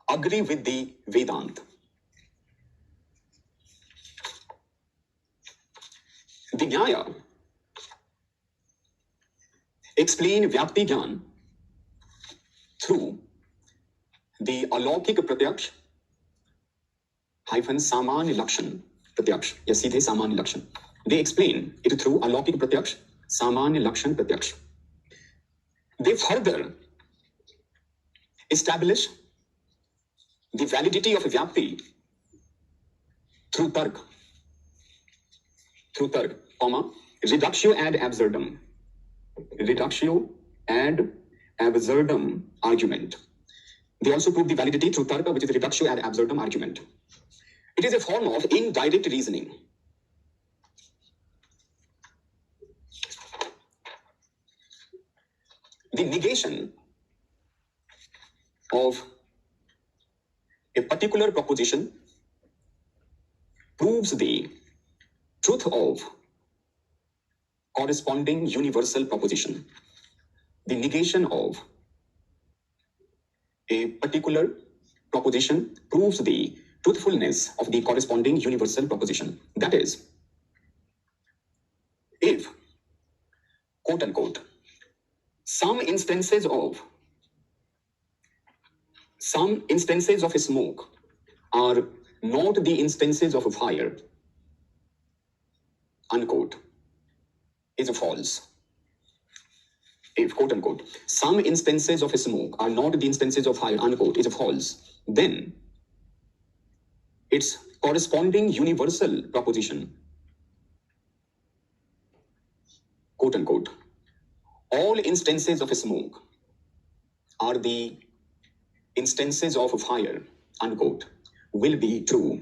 agree with the Vedant. The Nyaya explain Vyapti Gyan through the Alaukik Pratyaksh hyphen Samanya Lakshan Pratyaksh. या सीधे सामान्य लक्षण. They explain it through Alaukik Pratyaksh, Samanya Lakshan Pratyaksh. They further establish the validity of Vyapti through Tark, comma, reductio ad absurdum. Reductio ad absurdum argument. They also prove the validity through Tarka, which is reductio ad absurdum argument. It is a form of indirect reasoning. The negation of a particular proposition proves the truth of corresponding universal proposition. The negation of a particular proposition proves the truthfulness of the corresponding universal proposition. That is, if, quote unquote, some instances of smoke are not the instances of fire, unquote, is false. If, quote unquote, some instances of smoke are not the instances of fire, unquote, is false, then its corresponding universal proposition, quote unquote, all instances of smoke are the instances of fire, unquote, will be true.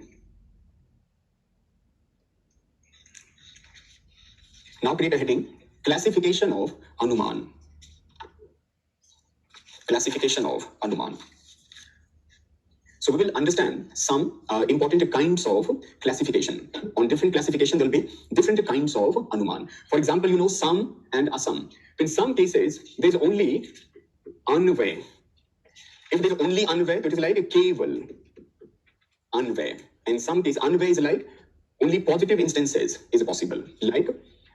Now create a heading, classification of Anuman. Classification of Anuman. So we will understand some important kinds of classification. On different classification, there will be different kinds of Anuman. For example, you know Sam and Asam. In some cases, there is only Anvay. If there is only Anvay, it is like a Keval Anvay. In some cases, Anvay is like only positive instances is possible. Like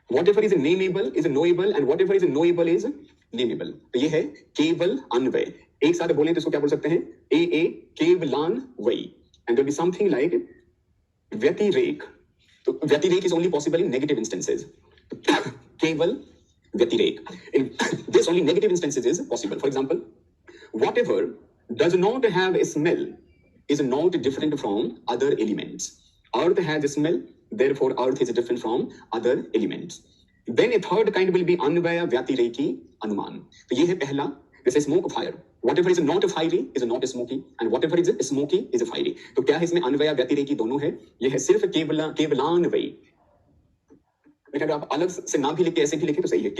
whatever is nameable is knowable and whatever is knowable is nameable. तो ये है केवल अन्वय. एक साथ बोलें तो इसको क्या बोल सकते हैं? ए केवलान वै. And there will be something like व्यतिरेक. तो व्यतिरेक is only possible in negative instances. केवल व्यतिरेक. In this only negative instances is possible. For example, whatever does not have a smell is not different from other elements. Earth has a smell, therefore earth is different from other elements. Then a third kind will be अन्वय व्यतिरेकी अनुमान. तो ये है पहला, जैसे smoke fire. Whatever is not fiery is not smoky and whatever is smoky is fiery. तो क्या है इसमें अन्वय व्यतिरेकी दोनों है. ये है सिर्फ केवलान्वय. लेकिन अगर आप अलग से नाम भी लिखे ऐसे भी लिखे तो सही है.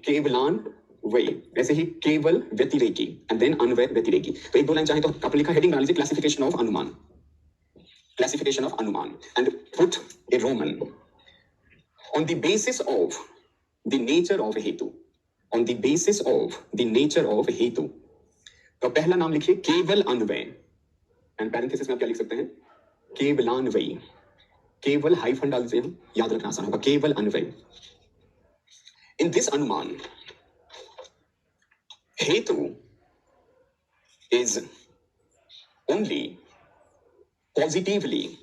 केवलान्वय. ऐसे ही केवल व्यतिरेकी and then अन्वय व्यतिरेकी. तो एक दो लाइन चाहे तो आप लिखा हेडिंग डाल लीजिए क्लासिफिकेशन ऑफ अनुमान. Classification of Anuman and put a Roman on the basis of the nature of hetu. On the basis of the nature of hetu. तो पहला नाम लिखिए केवल अन्वय एंड पैरेंथेसिस में आप क्या लिख सकते हैं? केवलान्वय. केवल हाइफन डाल दीजिए, याद रखना आसान होगा. केवल अन्वय. In this अनुमान हेतु is only positively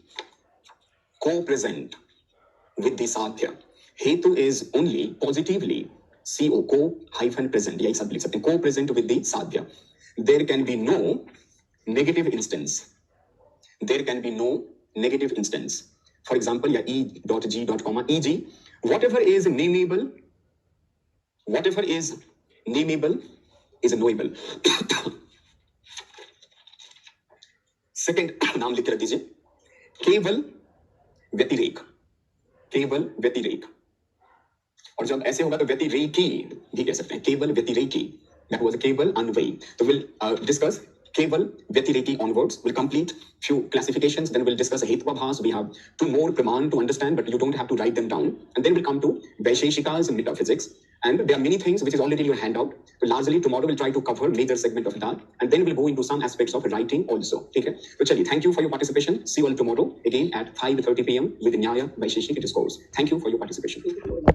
co-present with the sadhya. Hetu is only positively co-present. यही सब लिख सकते हैं. Co-present with the sadhya. There can be no negative instance. There can be no negative instance. For example, या E.G. E.g. Whatever is nameable is knowable. Second नाम लिख के रख दीजिए केवल व्यतिरेक. केवल व्यतिरेक. और जब ऐसे होगा तो व्यतिरेकी भी कह सकते हैं. केवल व्यतिरेकी. That was a केवल अन्वय. तो we'll discuss केवल व्यतिरेकी onwards. We'll complete few classifications. Then we'll discuss हेत्वाभास. We have two more praman to understand, but you don't have to write them down. And then we'll come to Vaisheshika's metaphysics. And there are many things which is already in your handout. But largely tomorrow we'll try to cover major segment of that, and then we'll go into some aspects of writing also. Okay? So chaliye, thank you for your participation. See you all tomorrow again at 5:30 p.m. with Nyaya Vaisheshika discourse. Thank you for your participation.